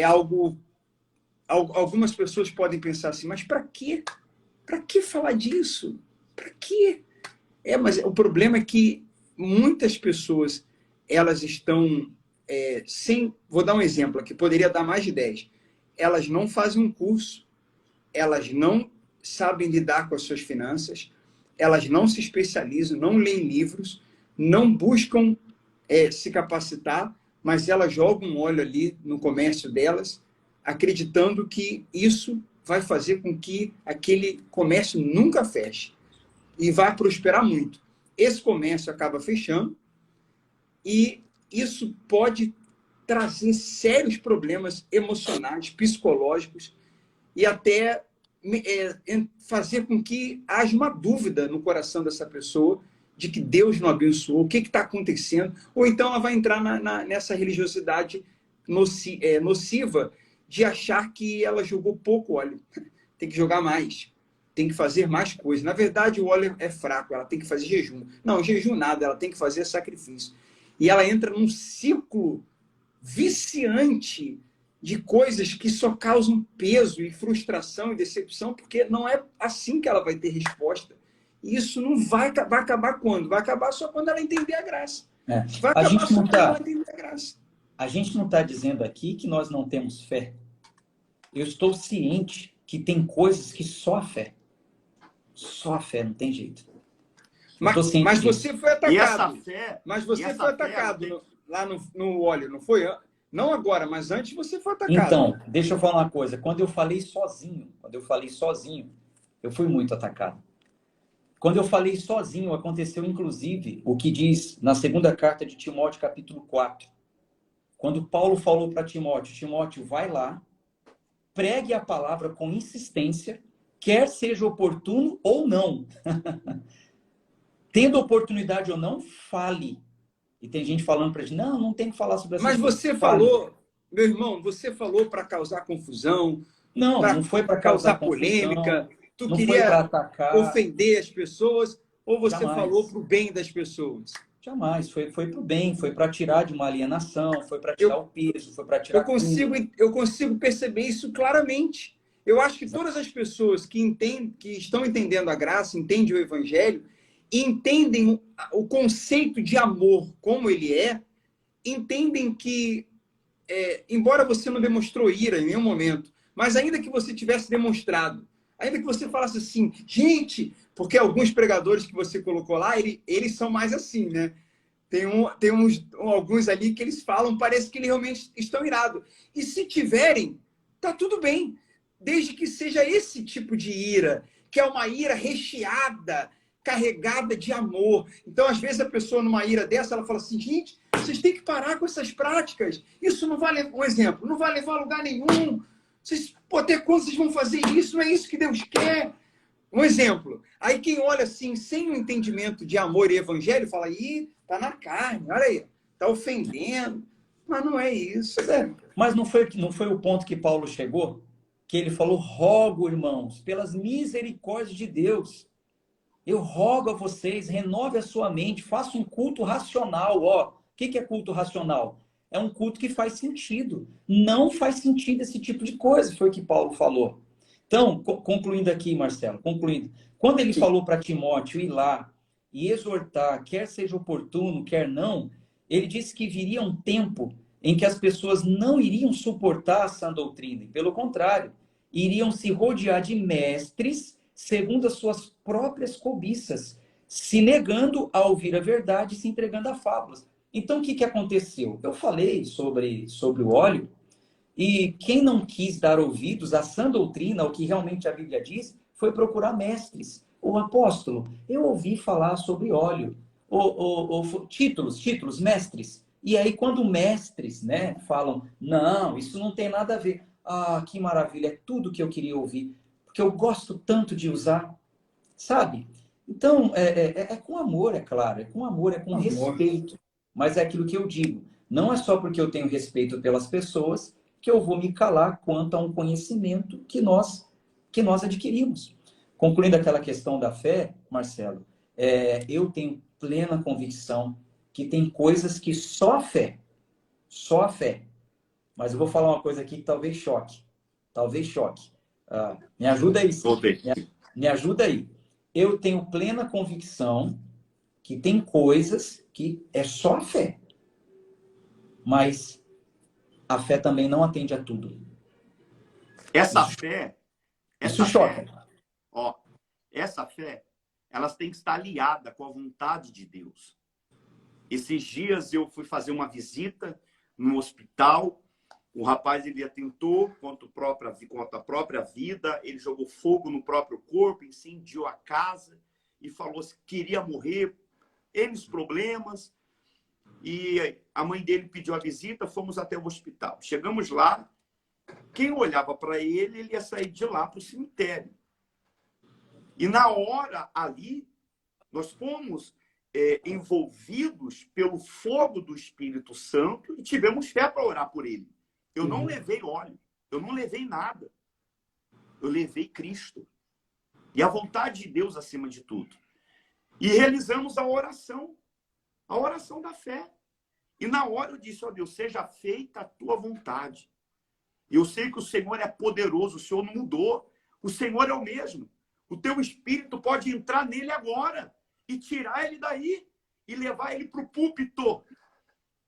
algo... Algumas pessoas podem pensar assim, mas para quê? Para que falar disso? Para quê? Mas o problema é que muitas pessoas, elas estão sem... Vou dar um exemplo aqui, poderia dar mais de 10. Elas não fazem um curso, elas não sabem lidar com as suas finanças, elas não se especializam, não leem livros, não buscam se capacitar, mas elas jogam óleo ali no comércio delas, acreditando que isso vai fazer com que aquele comércio nunca feche e vai prosperar muito. Esse comércio acaba fechando e isso pode trazer sérios problemas emocionais, psicológicos e até fazer com que haja uma dúvida no coração dessa pessoa de que Deus não abençoou, o que está acontecendo, ou então ela vai entrar nessa religiosidade nociva de achar que ela jogou pouco óleo. Tem que jogar mais, tem que fazer mais coisas. Na verdade, o óleo é fraco, ela tem que fazer jejum. Não, jejum nada, ela tem que fazer sacrifício. E ela entra num ciclo viciante de coisas que só causam peso e frustração e decepção, porque não é assim que ela vai ter resposta. E isso não vai acabar quando? Vai acabar só quando ela entender a graça. Vai acabar só quando ela entender a graça. A gente não está dizendo aqui que nós não temos fé. Eu estou ciente que tem coisas que só a fé. Só a fé, não tem jeito. Mas você foi atacado. E essa fé, mas você foi atacado lá no óleo, não foi? Não agora, mas antes você foi atacado. Então, deixa eu falar uma coisa. Quando eu falei sozinho, eu fui muito atacado. Quando eu falei sozinho, aconteceu inclusive o que diz na segunda carta de Timóteo, capítulo 4. Quando Paulo falou para Timóteo, Timóteo, vai lá, pregue a palavra com insistência, quer seja oportuno ou não. Tendo oportunidade ou não, fale. E tem gente falando para a gente, não tem que falar sobre essa coisa. Mas você falou, meu irmão, você falou para causar confusão. Não foi para causar polêmica. Tu não queria foi para atacar, ofender as pessoas, ou você jamais. Falou para o bem das pessoas? Jamais. Foi para o bem, foi para tirar de uma alienação, foi para tirar o peso, foi para tirar eu consigo perceber isso claramente. Eu acho que todas as pessoas que estão entendendo a graça, entendem o evangelho, entendem o conceito de amor como ele entendem que, embora você não demonstrou ira em nenhum momento, mas ainda que você tivesse demonstrado, ainda que você falasse assim, gente, porque alguns pregadores que você colocou lá, eles são mais assim, né? Tem alguns ali que eles falam, parece que eles realmente estão irados. E se tiverem, tá tudo bem, desde que seja esse tipo de ira, que é uma ira recheada, carregada de amor. Então, às vezes, a pessoa, numa ira dessa, ela fala assim, gente, vocês têm que parar com essas práticas. Isso não vai levar, um exemplo, não vai levar a lugar nenhum. Até quando vocês vão fazer isso? Não é isso que Deus quer. Um exemplo. Aí quem olha assim, sem o entendimento de amor e evangelho, fala, tá na carne, olha aí, tá ofendendo. Mas não é isso. Mas não foi o ponto que Paulo chegou? Que ele falou, rogo, irmãos, pelas misericórdias de Deus, eu rogo a vocês, renove a sua mente, faça um culto racional. O que é culto racional? É um culto que faz sentido. Não faz sentido esse tipo de coisa, foi o que Paulo falou. Então, concluindo aqui, Marcelo, quando ele falou para Timóteo ir lá e exortar, quer seja oportuno, quer não, ele disse que viria um tempo em que as pessoas não iriam suportar a sã doutrina, e pelo contrário, iriam se rodear de mestres segundo as suas próprias cobiças, se negando a ouvir a verdade e se entregando a fábulas. Então, o que aconteceu? Eu falei sobre o óleo, e quem não quis dar ouvidos à sã doutrina, ao que realmente a Bíblia diz, foi procurar mestres. O apóstolo, eu ouvi falar sobre óleo. Títulos, mestres. E aí, quando mestres, né, falam, não, isso não tem nada a ver. Ah, que maravilha, é tudo que eu queria ouvir. Porque eu gosto tanto de usar, sabe? Então, é com amor, é claro. É com amor, é com respeito. Mas é aquilo que eu digo. Não é só porque eu tenho respeito pelas pessoas que eu vou me calar quanto a um conhecimento que nós adquirimos. Concluindo aquela questão da fé, Marcelo, eu tenho plena convicção que tem coisas que só a fé. Mas eu vou falar uma coisa aqui que talvez choque. Talvez choque. Me ajuda aí, Sidney. Me ajuda aí. Eu tenho plena convicção que tem coisas que é só a fé. Mas a fé também não atende a tudo. Isso choca. Ó, essa fé, elas têm que estar aliada com a vontade de Deus. Esses dias eu fui fazer uma visita no hospital. O rapaz, ele atentou contra a própria vida, ele jogou fogo no próprio corpo, incendiou a casa e falou que queria morrer, N problemas. E a mãe dele pediu a visita, fomos até o hospital. Chegamos lá, quem olhava para ele, ele ia sair de lá para o cemitério. E na hora ali, nós fomos envolvidos pelo fogo do Espírito Santo e tivemos fé para orar por ele. Eu não levei óleo, eu não levei nada. Eu levei Cristo. E a vontade de Deus acima de tudo. E realizamos a oração da fé. E na hora eu disse, ó Deus, seja feita a tua vontade. E eu sei que o Senhor é poderoso, o Senhor não mudou. O Senhor é o mesmo. O teu Espírito pode entrar nele agora e tirar ele daí e levar ele para o púlpito.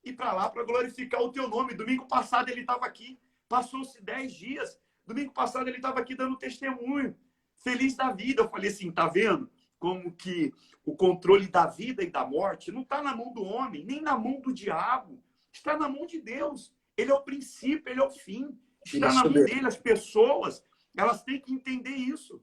E para lá, para glorificar o teu nome. Domingo passado ele estava aqui. Passou-se 10 dias. Domingo passado ele estava aqui dando testemunho. Feliz da vida. Eu falei assim, tá vendo? Como que o controle da vida e da morte não está na mão do homem, nem na mão do diabo. Está na mão de Deus. Ele é o princípio, ele é o fim. Está na mão dele. As pessoas, elas têm que entender isso.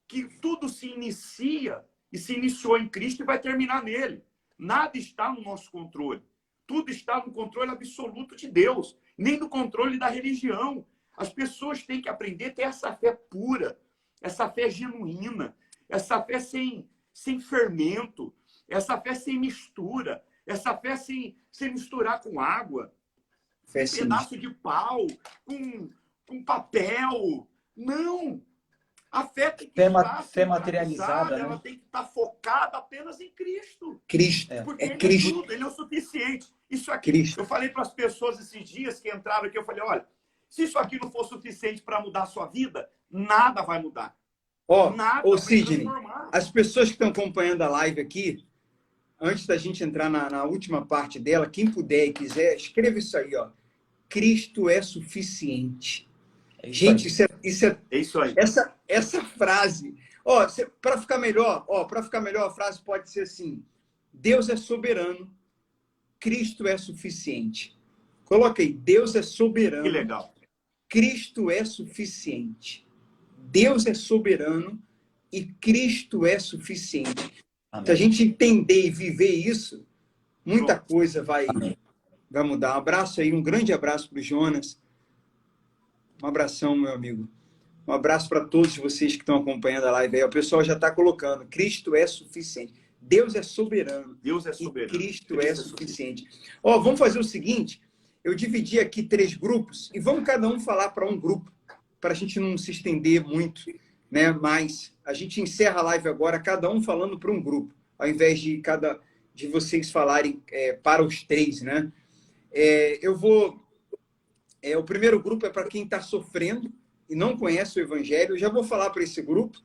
Que tudo se inicia e se iniciou em Cristo e vai terminar nele. Nada está no nosso controle. Tudo está no controle absoluto de Deus, nem no controle da religião. As pessoas têm que aprender a ter essa fé pura, essa fé genuína, essa fé sem fermento, essa fé sem mistura, essa fé sem misturar com água, com um pedaço de pau, com papel. Não! A fé tem que estar fé materializada, ela tem que estar focada apenas em Cristo. Porque ele Cristo. é tudo, ele é o suficiente. Isso aqui, Cristo. Eu falei para as pessoas esses dias que entraram aqui, eu falei, olha, se isso aqui não for suficiente para mudar a sua vida, nada vai mudar. Ô Sidney, as pessoas que estão acompanhando a live aqui, antes da gente entrar na última parte dela, quem puder e quiser, escreva isso aí, ó. Cristo é suficiente. Gente, isso aí. Essa frase, para ficar melhor, a frase pode ser assim: Deus é soberano, Cristo é suficiente. Coloca aí, Deus é soberano. Que legal. Cristo é suficiente. Deus é soberano e Cristo é suficiente. Amém. Se a gente entender e viver isso, muita coisa vai mudar. Um abraço aí, um grande abraço para o Jonas. Um abração, meu amigo. Um abraço para todos vocês que estão acompanhando a live aí. O pessoal já está colocando. Cristo é suficiente. Deus é soberano. Deus é soberano. E Cristo é suficiente. Vamos fazer o seguinte. Eu dividi aqui 3 grupos e vamos cada um falar para um grupo, para a gente não se estender muito, né? Mas a gente encerra a live agora, cada um falando para um grupo, ao invés de vocês falarem para os 3, né? O primeiro grupo é para quem está sofrendo e não conhece o Evangelho. Eu já vou falar para esse grupo.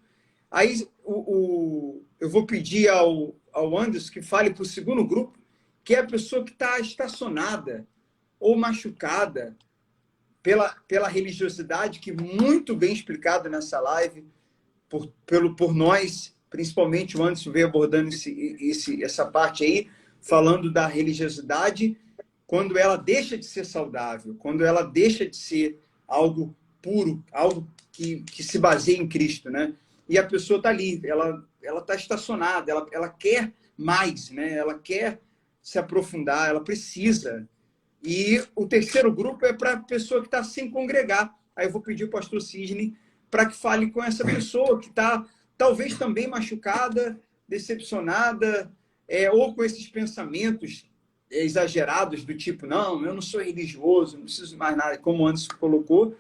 Aí eu vou pedir ao Anderson que fale para o segundo grupo, que é a pessoa que está estacionada ou machucada pela religiosidade, que muito bem explicado nessa live por nós, principalmente o Anderson veio abordando essa parte aí, falando da religiosidade quando ela deixa de ser saudável, quando ela deixa de ser algo puro, algo que se baseia em Cristo, né? E a pessoa está ali, ela está estacionada, ela quer mais, né? Ela quer se aprofundar, ela precisa. E o terceiro grupo é para a pessoa que está sem congregar. Aí eu vou pedir ao pastor Sidney para que fale com essa pessoa que está talvez também machucada, decepcionada, ou com esses pensamentos exagerados do tipo, não, eu não sou religioso, não preciso mais nada, como o Anderson colocou.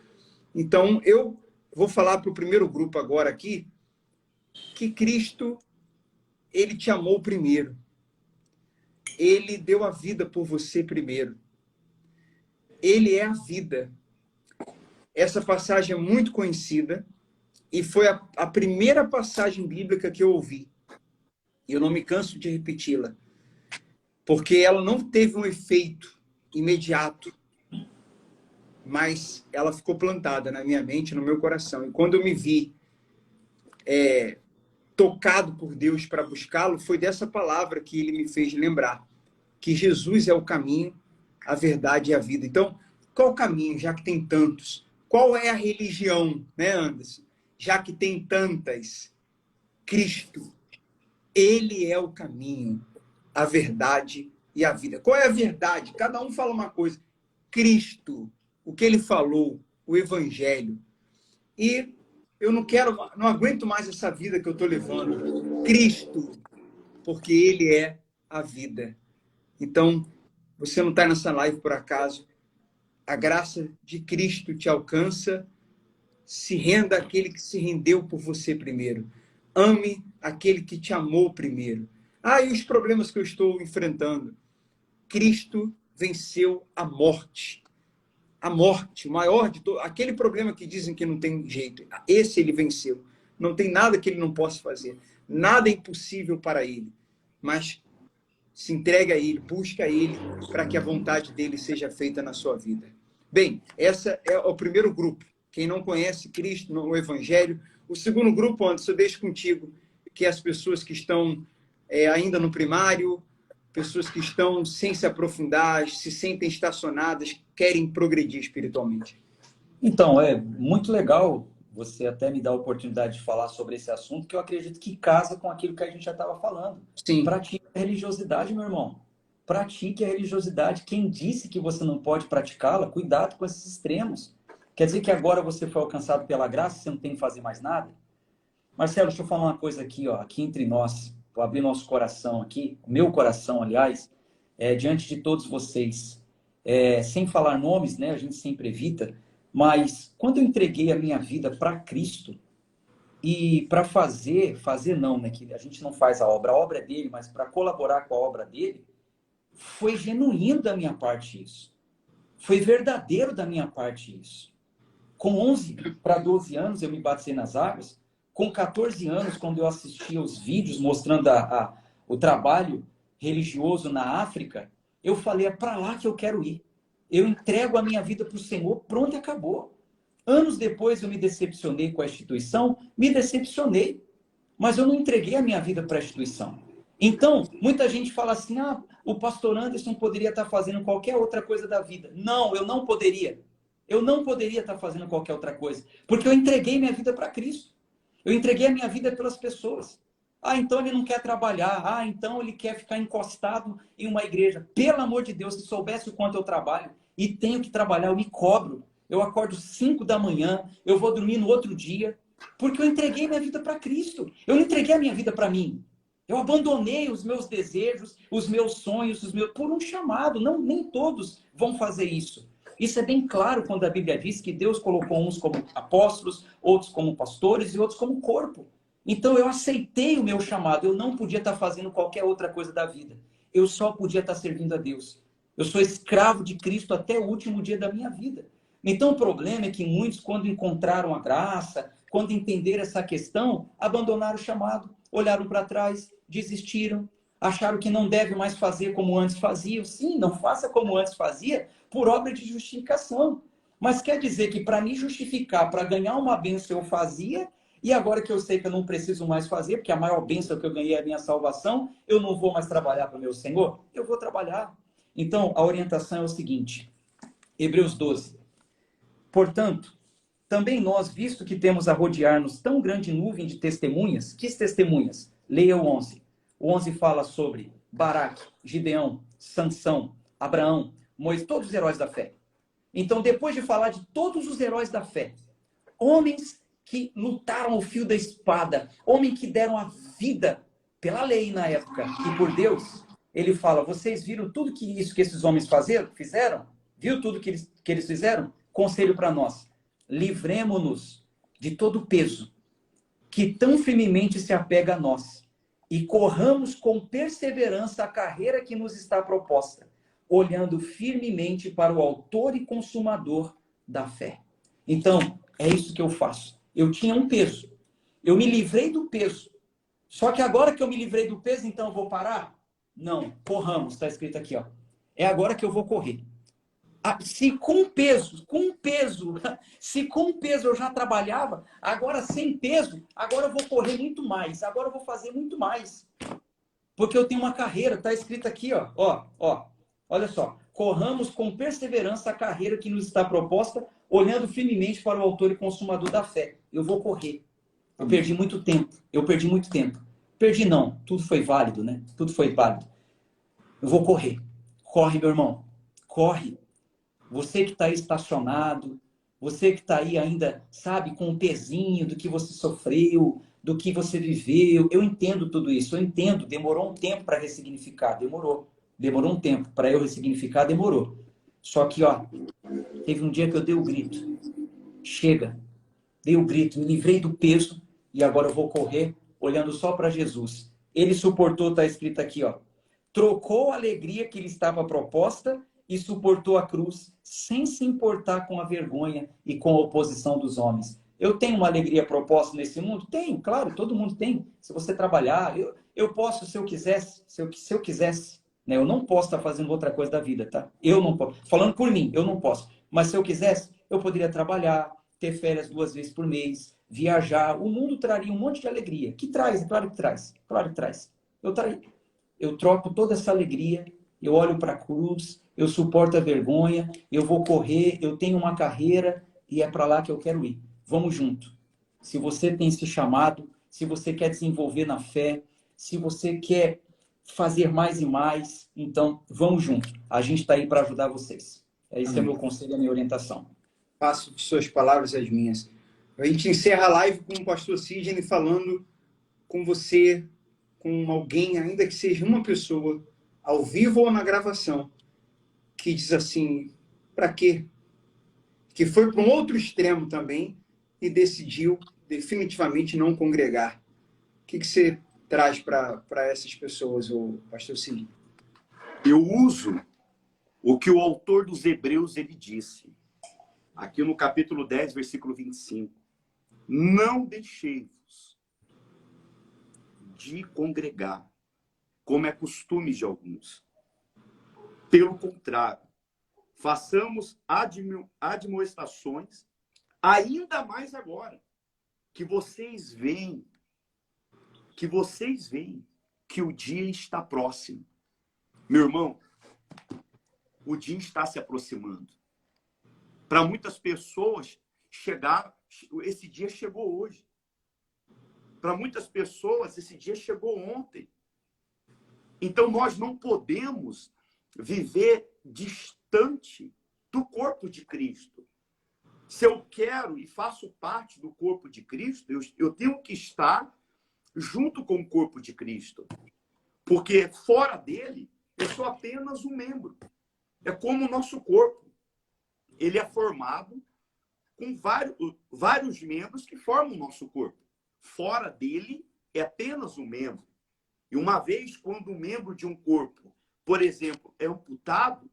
Então, eu vou falar para o primeiro grupo agora aqui que Cristo, ele te amou primeiro. ele deu a vida por você primeiro. Ele é a vida. Essa passagem é muito conhecida e foi a primeira passagem bíblica que eu ouvi. E eu não me canso de repeti-la, porque ela não teve um efeito imediato, mas ela ficou plantada na minha mente, no meu coração. E quando eu me vi tocado por Deus para buscá-lo, foi dessa palavra que ele me fez lembrar, que Jesus é o caminho, a verdade e a vida. Então, qual o caminho, já que tem tantos? Qual é a religião, né, Anderson? Já que tem tantas? Cristo. Ele é o caminho, a verdade e a vida. Qual é a verdade? Cada um fala uma coisa. Cristo, o que ele falou, o evangelho. E eu não aguento mais essa vida que eu estou levando. Cristo, porque ele é a vida. Então, você não está nessa live por acaso. A graça de Cristo te alcança. Se renda àquele que se rendeu por você primeiro. Ame aquele que te amou primeiro. E os problemas que eu estou enfrentando? Cristo venceu a morte. A morte, o maior de todos. Aquele problema que dizem que não tem jeito. Esse ele venceu. Não tem nada que ele não possa fazer. Nada é impossível para ele. Mas se entregue a ele, busca ele, para que a vontade dele seja feita na sua vida. Bem, essa é o primeiro grupo. Quem não conhece Cristo no Evangelho. O segundo grupo, Anderson, eu deixo contigo, que é as pessoas que estão ainda no primário, pessoas que estão sem se aprofundar, se sentem estacionadas, querem progredir espiritualmente. Então, é muito legal você até me dar a oportunidade de falar sobre esse assunto, que eu acredito que casa com aquilo que a gente já estava falando. Sim. Pratique a religiosidade, meu irmão. Pratique a religiosidade. Quem disse que você não pode praticá-la, cuidado com esses extremos. Quer dizer que agora você foi alcançado pela graça, você não tem que fazer mais nada? Marcelo, deixa eu falar uma coisa aqui, ó, aqui entre nós. Vou abrir nosso coração aqui, meu coração, aliás, diante de todos vocês. Sem falar nomes, né? A gente sempre evita. Mas quando eu entreguei a minha vida para Cristo, e para fazer não, né? Que a gente não faz a obra é dele, mas para colaborar com a obra dele, foi genuíno da minha parte isso. Foi verdadeiro da minha parte isso. Com 11 para 12 anos eu me batizei nas águas. Com 14 anos, quando eu assistia os vídeos mostrando o trabalho religioso na África, eu falei, é para lá que eu quero ir. Eu entrego a minha vida para o Senhor, pronto e acabou. Anos depois eu me decepcionei com a instituição, me decepcionei, mas eu não entreguei a minha vida para a instituição. Então, muita gente fala assim, o pastor Anderson poderia estar fazendo qualquer outra coisa da vida. Não, eu não poderia. Eu não poderia estar fazendo qualquer outra coisa, porque eu entreguei minha vida para Cristo. Eu entreguei a minha vida pelas pessoas. Então ele não quer trabalhar. Então ele quer ficar encostado em uma igreja. Pelo amor de Deus, se soubesse o quanto eu trabalho e tenho que trabalhar, eu me cobro. Eu acordo 5 da manhã, eu vou dormir no outro dia, porque eu entreguei minha vida para Cristo. Eu não entreguei a minha vida para mim. Eu abandonei os meus desejos, os meus sonhos, por um chamado. Não, nem todos vão fazer isso. Isso é bem claro quando a Bíblia diz que Deus colocou uns como apóstolos, outros como pastores e outros como corpo. Então eu aceitei o meu chamado. Eu não podia estar fazendo qualquer outra coisa da vida. Eu só podia estar servindo a Deus. Eu sou escravo de Cristo até o último dia da minha vida. Então o problema é que muitos, quando encontraram a graça, quando entenderam essa questão, abandonaram o chamado, olharam para trás, desistiram, acharam que não deve mais fazer como antes faziam. Sim, não faça como antes fazia, por obra de justificação. Mas quer dizer que para me justificar, para ganhar uma bênção eu fazia, e agora que eu sei que eu não preciso mais fazer, porque a maior bênção que eu ganhei é a minha salvação, eu não vou mais trabalhar para o meu Senhor? Eu vou trabalhar. Então, a orientação é o seguinte, Hebreus 12. Portanto, também nós, visto que temos a rodear-nos tão grande nuvem de testemunhas, que testemunhas? Leia o 11. O 11 fala sobre Baraque, Gideão, Sansão, Abraão, Moisés, todos os heróis da fé. Então, depois de falar de todos os heróis da fé, homens que lutaram ao fio da espada, homens que deram a vida pela lei na época e por Deus, ele fala, vocês viram tudo que esses homens fizeram? Viu tudo que eles fizeram? Conselho para nós, livremo-nos de todo o peso que tão firmemente se apega a nós e corramos com perseverança a carreira que nos está proposta, olhando firmemente para o autor e consumador da fé. Então, é isso que eu faço. Eu tinha um peso. Eu me livrei do peso. Só que agora que eu me livrei do peso, então eu vou parar? Não, corramos, está escrito aqui, ó. É agora que eu vou correr. Se com peso, se com peso eu já trabalhava, agora sem peso, agora eu vou correr muito mais, agora eu vou fazer muito mais. Porque eu tenho uma carreira, está escrito aqui, ó, olha só. Corramos com perseverança a carreira que nos está proposta, olhando firmemente para o autor e consumador da fé. Eu vou correr. Eu perdi muito tempo. Perdi não, tudo foi válido, né? Tudo foi válido. Eu vou correr. Corre, meu irmão. Corre. Você que está aí estacionado, você que está aí ainda, sabe, com um pezinho do que você sofreu, do que você viveu. Eu entendo tudo isso, eu entendo. Demorou um tempo para ressignificar, demorou. Demorou um tempo para eu ressignificar, demorou. Só que, ó, teve um dia que eu dei o grito. Chega. Dei o grito, me livrei do peso e agora eu vou correr olhando só para Jesus. Ele suportou, está escrito aqui, ó. Trocou a alegria que lhe estava proposta e suportou a cruz sem se importar com a vergonha e com a oposição dos homens. Eu tenho uma alegria proposta nesse mundo? Tenho, claro, todo mundo tem. Se você trabalhar, eu posso, se eu quisesse, se eu quisesse, né? Eu não posso estar fazendo outra coisa da vida, tá? Eu não posso. Falando por mim, eu não posso. Mas se eu quisesse, eu poderia trabalhar, ter férias 2 vezes por mês, viajar. O mundo traria um monte de alegria. Que traz, claro que traz. Claro que traz. Eu troco toda essa alegria, eu olho para a cruz, eu suporto a vergonha, eu vou correr, eu tenho uma carreira e é para lá que eu quero ir. Vamos junto. Se você tem esse chamado, se você quer desenvolver na fé, se você quer fazer mais e mais, então vamos junto. A gente está aí para ajudar vocês. Esse é o meu conselho, a minha orientação. Passo de suas palavras às minhas. A gente encerra a live com o pastor Sidney falando com você, com alguém, ainda que seja uma pessoa, ao vivo ou na gravação, que diz assim, para quê? Que foi para um outro extremo também e decidiu definitivamente não congregar. O que você traz para essas pessoas, o pastor Sidney? Eu uso o que o autor dos Hebreus ele disse, aqui no capítulo 10, versículo 25. Não deixei-vos de congregar, como é costume de alguns. Pelo contrário, façamos admoestações, ainda mais agora, que vocês veem que o dia está próximo. Meu irmão, o dia está se aproximando. Para muitas pessoas, esse dia chegou hoje. Para muitas pessoas, esse dia chegou ontem. Então, nós não podemos viver distante do corpo de Cristo. Se eu quero e faço parte do corpo de Cristo, eu tenho que estar junto com o corpo de Cristo. Porque fora dele, eu sou apenas um membro. É como o nosso corpo. Ele é formado com vários membros que formam o nosso corpo. Fora dele, é apenas um membro. E uma vez, quando um membro de um corpo, por exemplo, é amputado,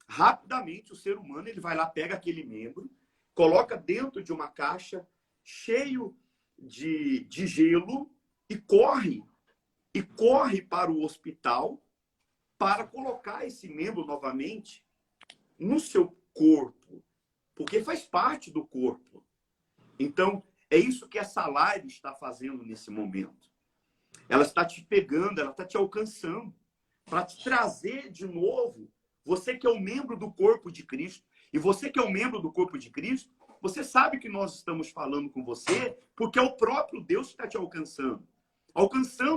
rapidamente o ser humano ele vai lá, pega aquele membro, coloca dentro de uma caixa cheio de gelo e corre para o hospital para colocar esse membro novamente no seu corpo, porque faz parte do corpo. Então, é isso que essa live está fazendo nesse momento. Ela está te pegando, ela está te alcançando, para te trazer de novo, você que é um membro do corpo de Cristo, e você que é um membro do corpo de Cristo, você sabe que nós estamos falando com você, porque é o próprio Deus que está te alcançando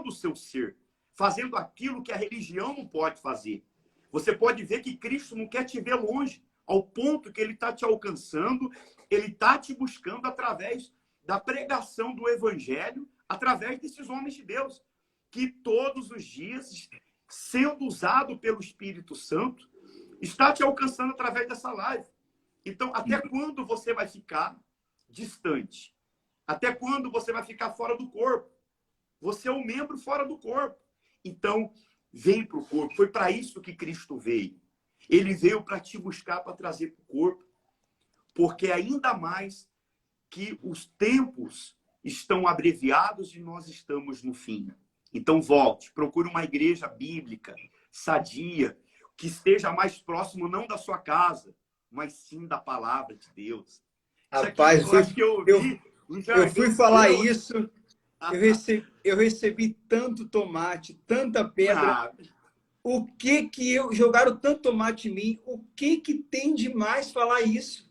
o seu ser, fazendo aquilo que a religião não pode fazer. Você pode ver que Cristo não quer te ver longe, ao ponto que ele está te alcançando, ele está te buscando através da pregação do evangelho, através desses homens de Deus, que todos os dias, sendo usado pelo Espírito Santo, está te alcançando através dessa live. Então, até quando você vai ficar distante? Até quando você vai ficar fora do corpo? Você é um membro fora do corpo. Então, vem para o corpo. Foi para isso que Cristo veio. Ele veio para te buscar, para trazer para o corpo. Porque ainda mais que os tempos estão abreviados e nós estamos no fim. Então, volte. Procure uma igreja bíblica, sadia, que esteja mais próximo não da sua casa, mas sim da palavra de Deus. Rapaz, eu fui falar isso, eu recebi tanto tomate, tanta pedra. O que jogaram tanto tomate em mim? O que tem de mais falar isso?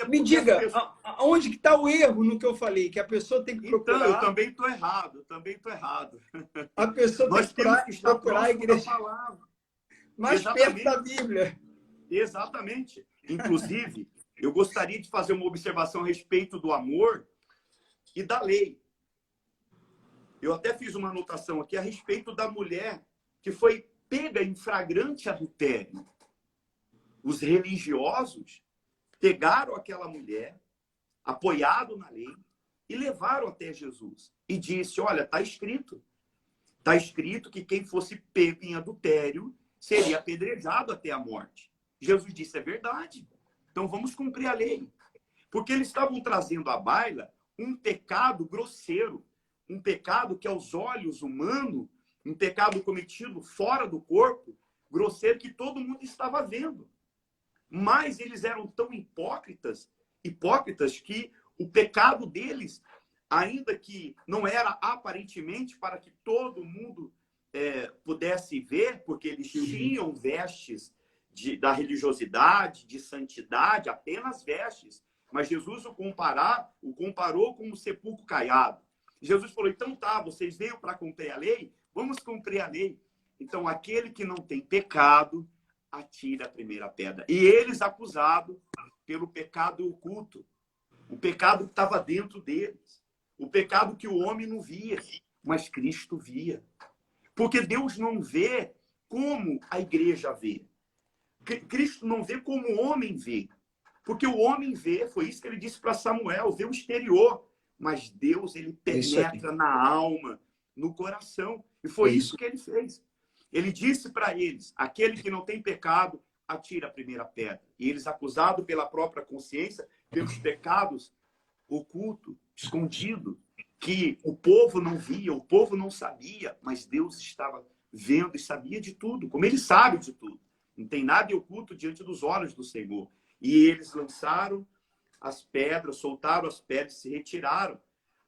Me diga, aonde que está o erro no que eu falei? Que a pessoa tem que procurar... Então, eu também estou errado, A pessoa Nós tem que procurar a igreja mais perto da Bíblia. Exatamente. Inclusive, eu gostaria de fazer uma observação a respeito do amor e da lei. Eu até fiz uma anotação aqui a respeito da mulher que foi pega em flagrante adultério. Os religiosos pegaram aquela mulher, apoiado na lei, e levaram até Jesus. E disse, olha, está escrito que quem fosse pego em adultério seria apedrejado até a morte. Jesus disse, é verdade. Então vamos cumprir a lei. Porque eles estavam trazendo à baila um pecado grosseiro, um pecado que aos olhos humanos, um pecado cometido fora do corpo, grosseiro que todo mundo estava vendo. Mas eles eram tão hipócritas que o pecado deles, ainda que não era aparentemente para que todo mundo pudesse ver, porque eles tinham vestes da religiosidade, de santidade, apenas vestes. Mas Jesus o comparou com um sepulcro caiado. Jesus falou, então tá, vocês veio para cumprir a lei? Vamos cumprir a lei. Então, aquele que não tem pecado, atira a primeira pedra. E eles acusados pelo pecado oculto. O pecado que estava dentro deles. O pecado que o homem não via, mas Cristo via. Porque Deus não vê como a igreja vê. Cristo não vê como o homem vê. Porque o homem vê, foi isso que ele disse para Samuel, vê o exterior. Mas Deus, ele penetra na alma, no coração. E foi isso que ele fez. Ele disse para eles, aquele que não tem pecado, atira a primeira pedra. E eles, acusados pela própria consciência, pelos pecados ocultos, escondidos, que o povo não via, o povo não sabia, mas Deus estava vendo e sabia de tudo, como ele sabe de tudo. Não tem nada oculto diante dos olhos do Senhor. E eles lançaram as pedras, soltaram as pedras, se retiraram.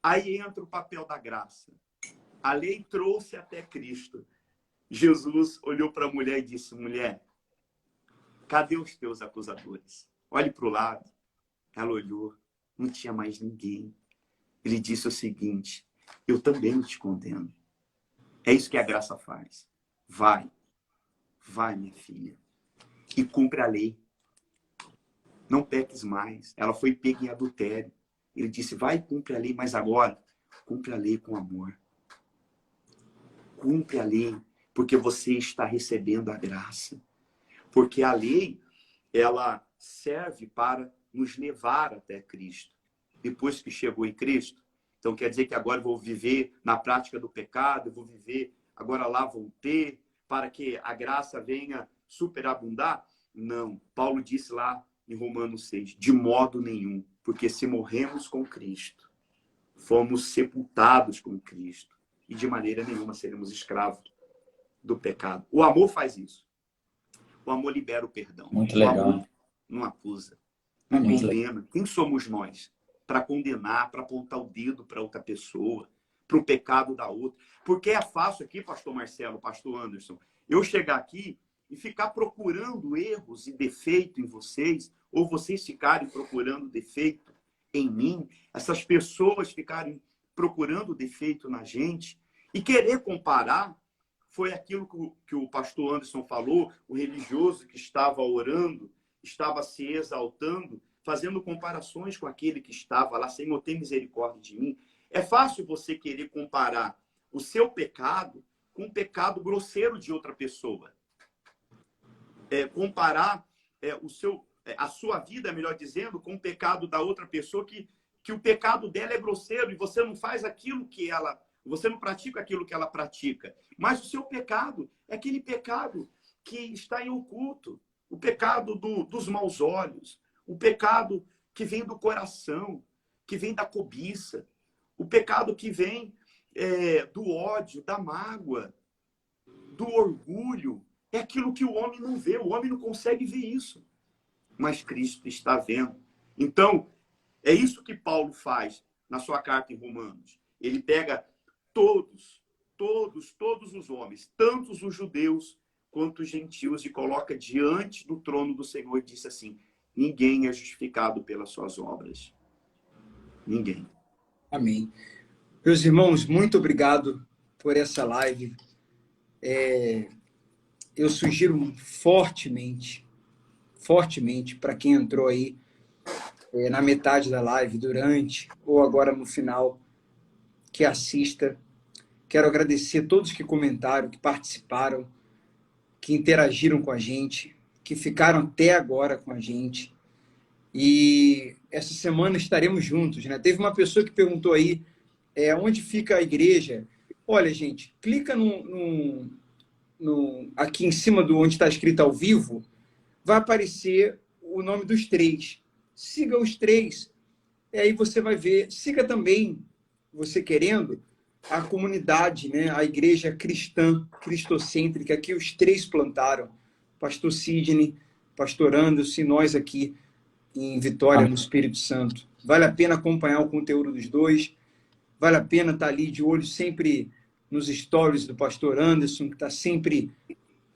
Aí entra o papel da graça. A lei trouxe até Cristo. Jesus olhou para a mulher e disse, mulher, cadê os teus acusadores? Olhe para o lado. Ela olhou, não tinha mais ninguém. Ele disse o seguinte, eu também não te condeno. É isso que a graça faz. Vai, minha filha, e cumpre a lei. Não peques mais. Ela foi pega em adultério. Ele disse, vai e cumpre a lei, mas agora, cumpre a lei com amor. Cumpre a lei, porque você está recebendo a graça. Porque a lei, ela serve para nos levar até Cristo. Depois que chegou em Cristo, então quer dizer que agora eu vou viver na prática do pecado, eu vou viver, agora lá vou ter, para que a graça venha superabundar? Não. Paulo disse lá em Romanos 6, de modo nenhum, porque se morremos com Cristo, fomos sepultados com Cristo, e de maneira nenhuma seremos escravos do pecado. O amor faz isso. O amor libera o perdão. Muito legal. O amor não acusa, não condena. Quem somos nós para condenar, para apontar o dedo para outra pessoa, para o pecado da outra? Porque é fácil aqui, pastor Marcelo, pastor Anderson, eu chegar aqui e ficar procurando erros e defeito em vocês, ou vocês ficarem procurando defeito em mim, essas pessoas ficarem procurando defeito na gente e querer comparar. Foi aquilo que o pastor Anderson falou, o religioso que estava orando, estava se exaltando, fazendo comparações com aquele que estava lá, Senhor, tem misericórdia de mim. É fácil você querer comparar o seu pecado com o pecado grosseiro de outra pessoa. Comparar a sua vida, melhor dizendo, com o pecado da outra pessoa que que o pecado dela é grosseiro e você não faz aquilo que ela, você não pratica aquilo que ela pratica. Mas o seu pecado é aquele pecado que está em oculto, o pecado dos maus olhos, o pecado que vem do coração, que vem da cobiça, o pecado que vem do ódio, da mágoa, do orgulho. É aquilo que o homem não vê, o homem não consegue ver isso. Mas Cristo está vendo. Então, é isso que Paulo faz na sua carta em Romanos. Ele pega todos os homens, tanto os judeus quanto os gentios, e coloca diante do trono do Senhor e disse assim: ninguém é justificado pelas suas obras. Ninguém. Amém. Meus irmãos, muito obrigado por essa live. Eu sugiro fortemente para quem entrou aí na metade da live, durante ou agora no final, que assista. Quero agradecer a todos que comentaram, que participaram, que interagiram com a gente, que ficaram até agora com a gente. E essa semana estaremos juntos, né? Teve uma pessoa que perguntou aí onde fica a igreja. Olha, gente, clica aqui em cima do onde está escrito ao vivo, vai aparecer o nome dos três. Siga os três, e aí você vai ver. Siga também, você querendo, a comunidade, né? A igreja cristã, cristocêntrica, que os três plantaram. Pastor Sidney, Pastor Anderson e nós aqui em Vitória, no Espírito Santo. Vale a pena acompanhar o conteúdo dos dois. Vale a pena estar ali de olho sempre nos stories do Pastor Anderson, que está sempre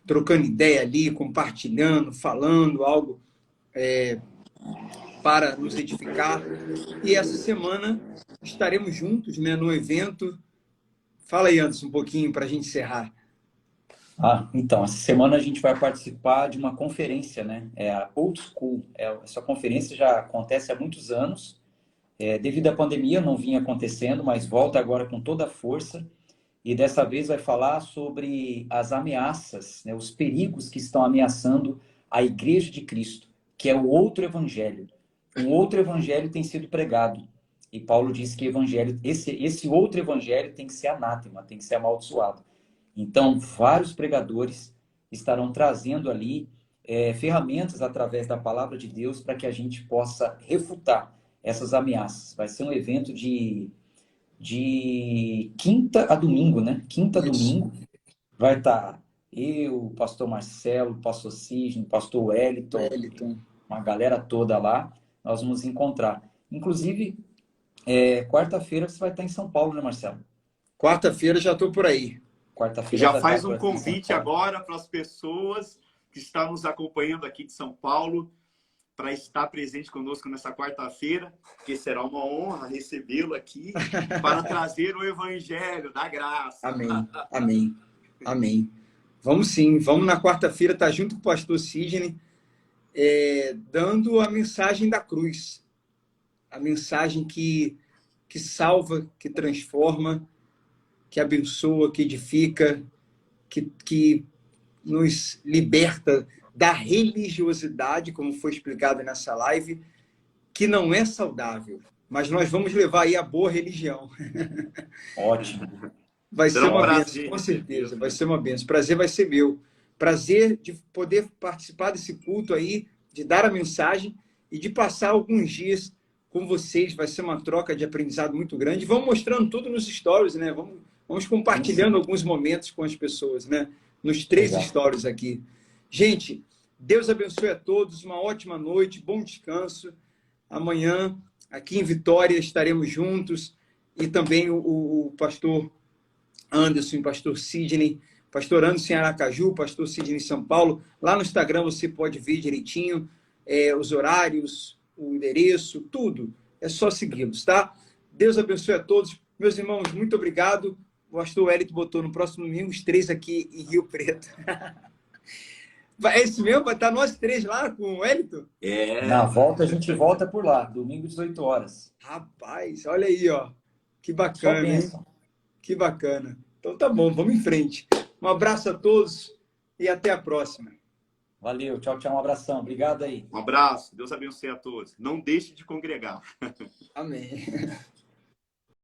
trocando ideia ali, compartilhando, falando algo para nos edificar. E essa semana estaremos juntos, né, no evento. Fala aí, Anderson, um pouquinho para a gente encerrar. Então, essa semana a gente vai participar de uma conferência, né? É a Old School. Essa conferência já acontece há muitos anos. Devido à pandemia, não vinha acontecendo, mas volta agora com toda a força. E dessa vez vai falar sobre as ameaças, né? Os perigos que estão ameaçando a Igreja de Cristo, que é o outro evangelho. Um outro evangelho tem sido pregado. E Paulo diz que esse outro evangelho tem que ser anátema, tem que ser amaldiçoado. Então, vários pregadores estarão trazendo ali ferramentas através da palavra de Deus para que a gente possa refutar essas ameaças. Vai ser um evento de quinta a domingo, né? Quinta a domingo. Vai estar eu, o pastor Marcelo, o pastor Sidney, o pastor Wellington, uma galera toda lá. Nós vamos encontrar. Inclusive, quarta-feira você vai estar em São Paulo, né, Marcelo? Quarta-feira já estou por aí. Quarta-feira já faz um convite agora para as pessoas que estão nos acompanhando aqui de São Paulo para estar presente conosco nessa quarta-feira, que será uma honra recebê-lo aqui para trazer o Evangelho da Graça. Amém, amém, amém. Vamos sim, vamos na quarta-feira estar junto com o pastor Sidney, dando a mensagem da cruz, a mensagem que salva, que transforma, que abençoa, que edifica, que nos liberta da religiosidade, como foi explicado nessa live, que não é saudável, mas nós vamos levar aí a boa religião. Ótimo. Vai ser uma bênção, com certeza, vai ser uma bênção. Prazer vai ser meu. Prazer de poder participar desse culto aí, de dar a mensagem e de passar alguns dias com vocês. Vai ser uma troca de aprendizado muito grande. Vamos mostrando tudo nos stories, né? Vamos compartilhando alguns momentos com as pessoas, né? Nos 3 stories aqui. Gente, Deus abençoe a todos. Uma ótima noite, bom descanso. Amanhã, aqui em Vitória, estaremos juntos. E também o pastor Anderson e pastor Sidney. Pastor Anderson em Aracaju, pastor Sidney em São Paulo. Lá no Instagram você pode ver direitinho os horários, o endereço, tudo. É só segui-los, tá? Deus abençoe a todos. Meus irmãos, muito obrigado. O pastor Wellington botou no próximo domingo os 3 aqui em Rio Preto. É isso mesmo? Vai estar nós 3 lá com o Wellington? Na volta, a gente volta por lá, domingo, 18 horas. Rapaz, olha aí, ó. Que bacana, hein? Que bacana. Então tá bom, vamos em frente. Um abraço a todos e até a próxima. Valeu, tchau, tchau, um abração. Obrigado aí. Um abraço, Deus abençoe a todos. Não deixe de congregar. Amém.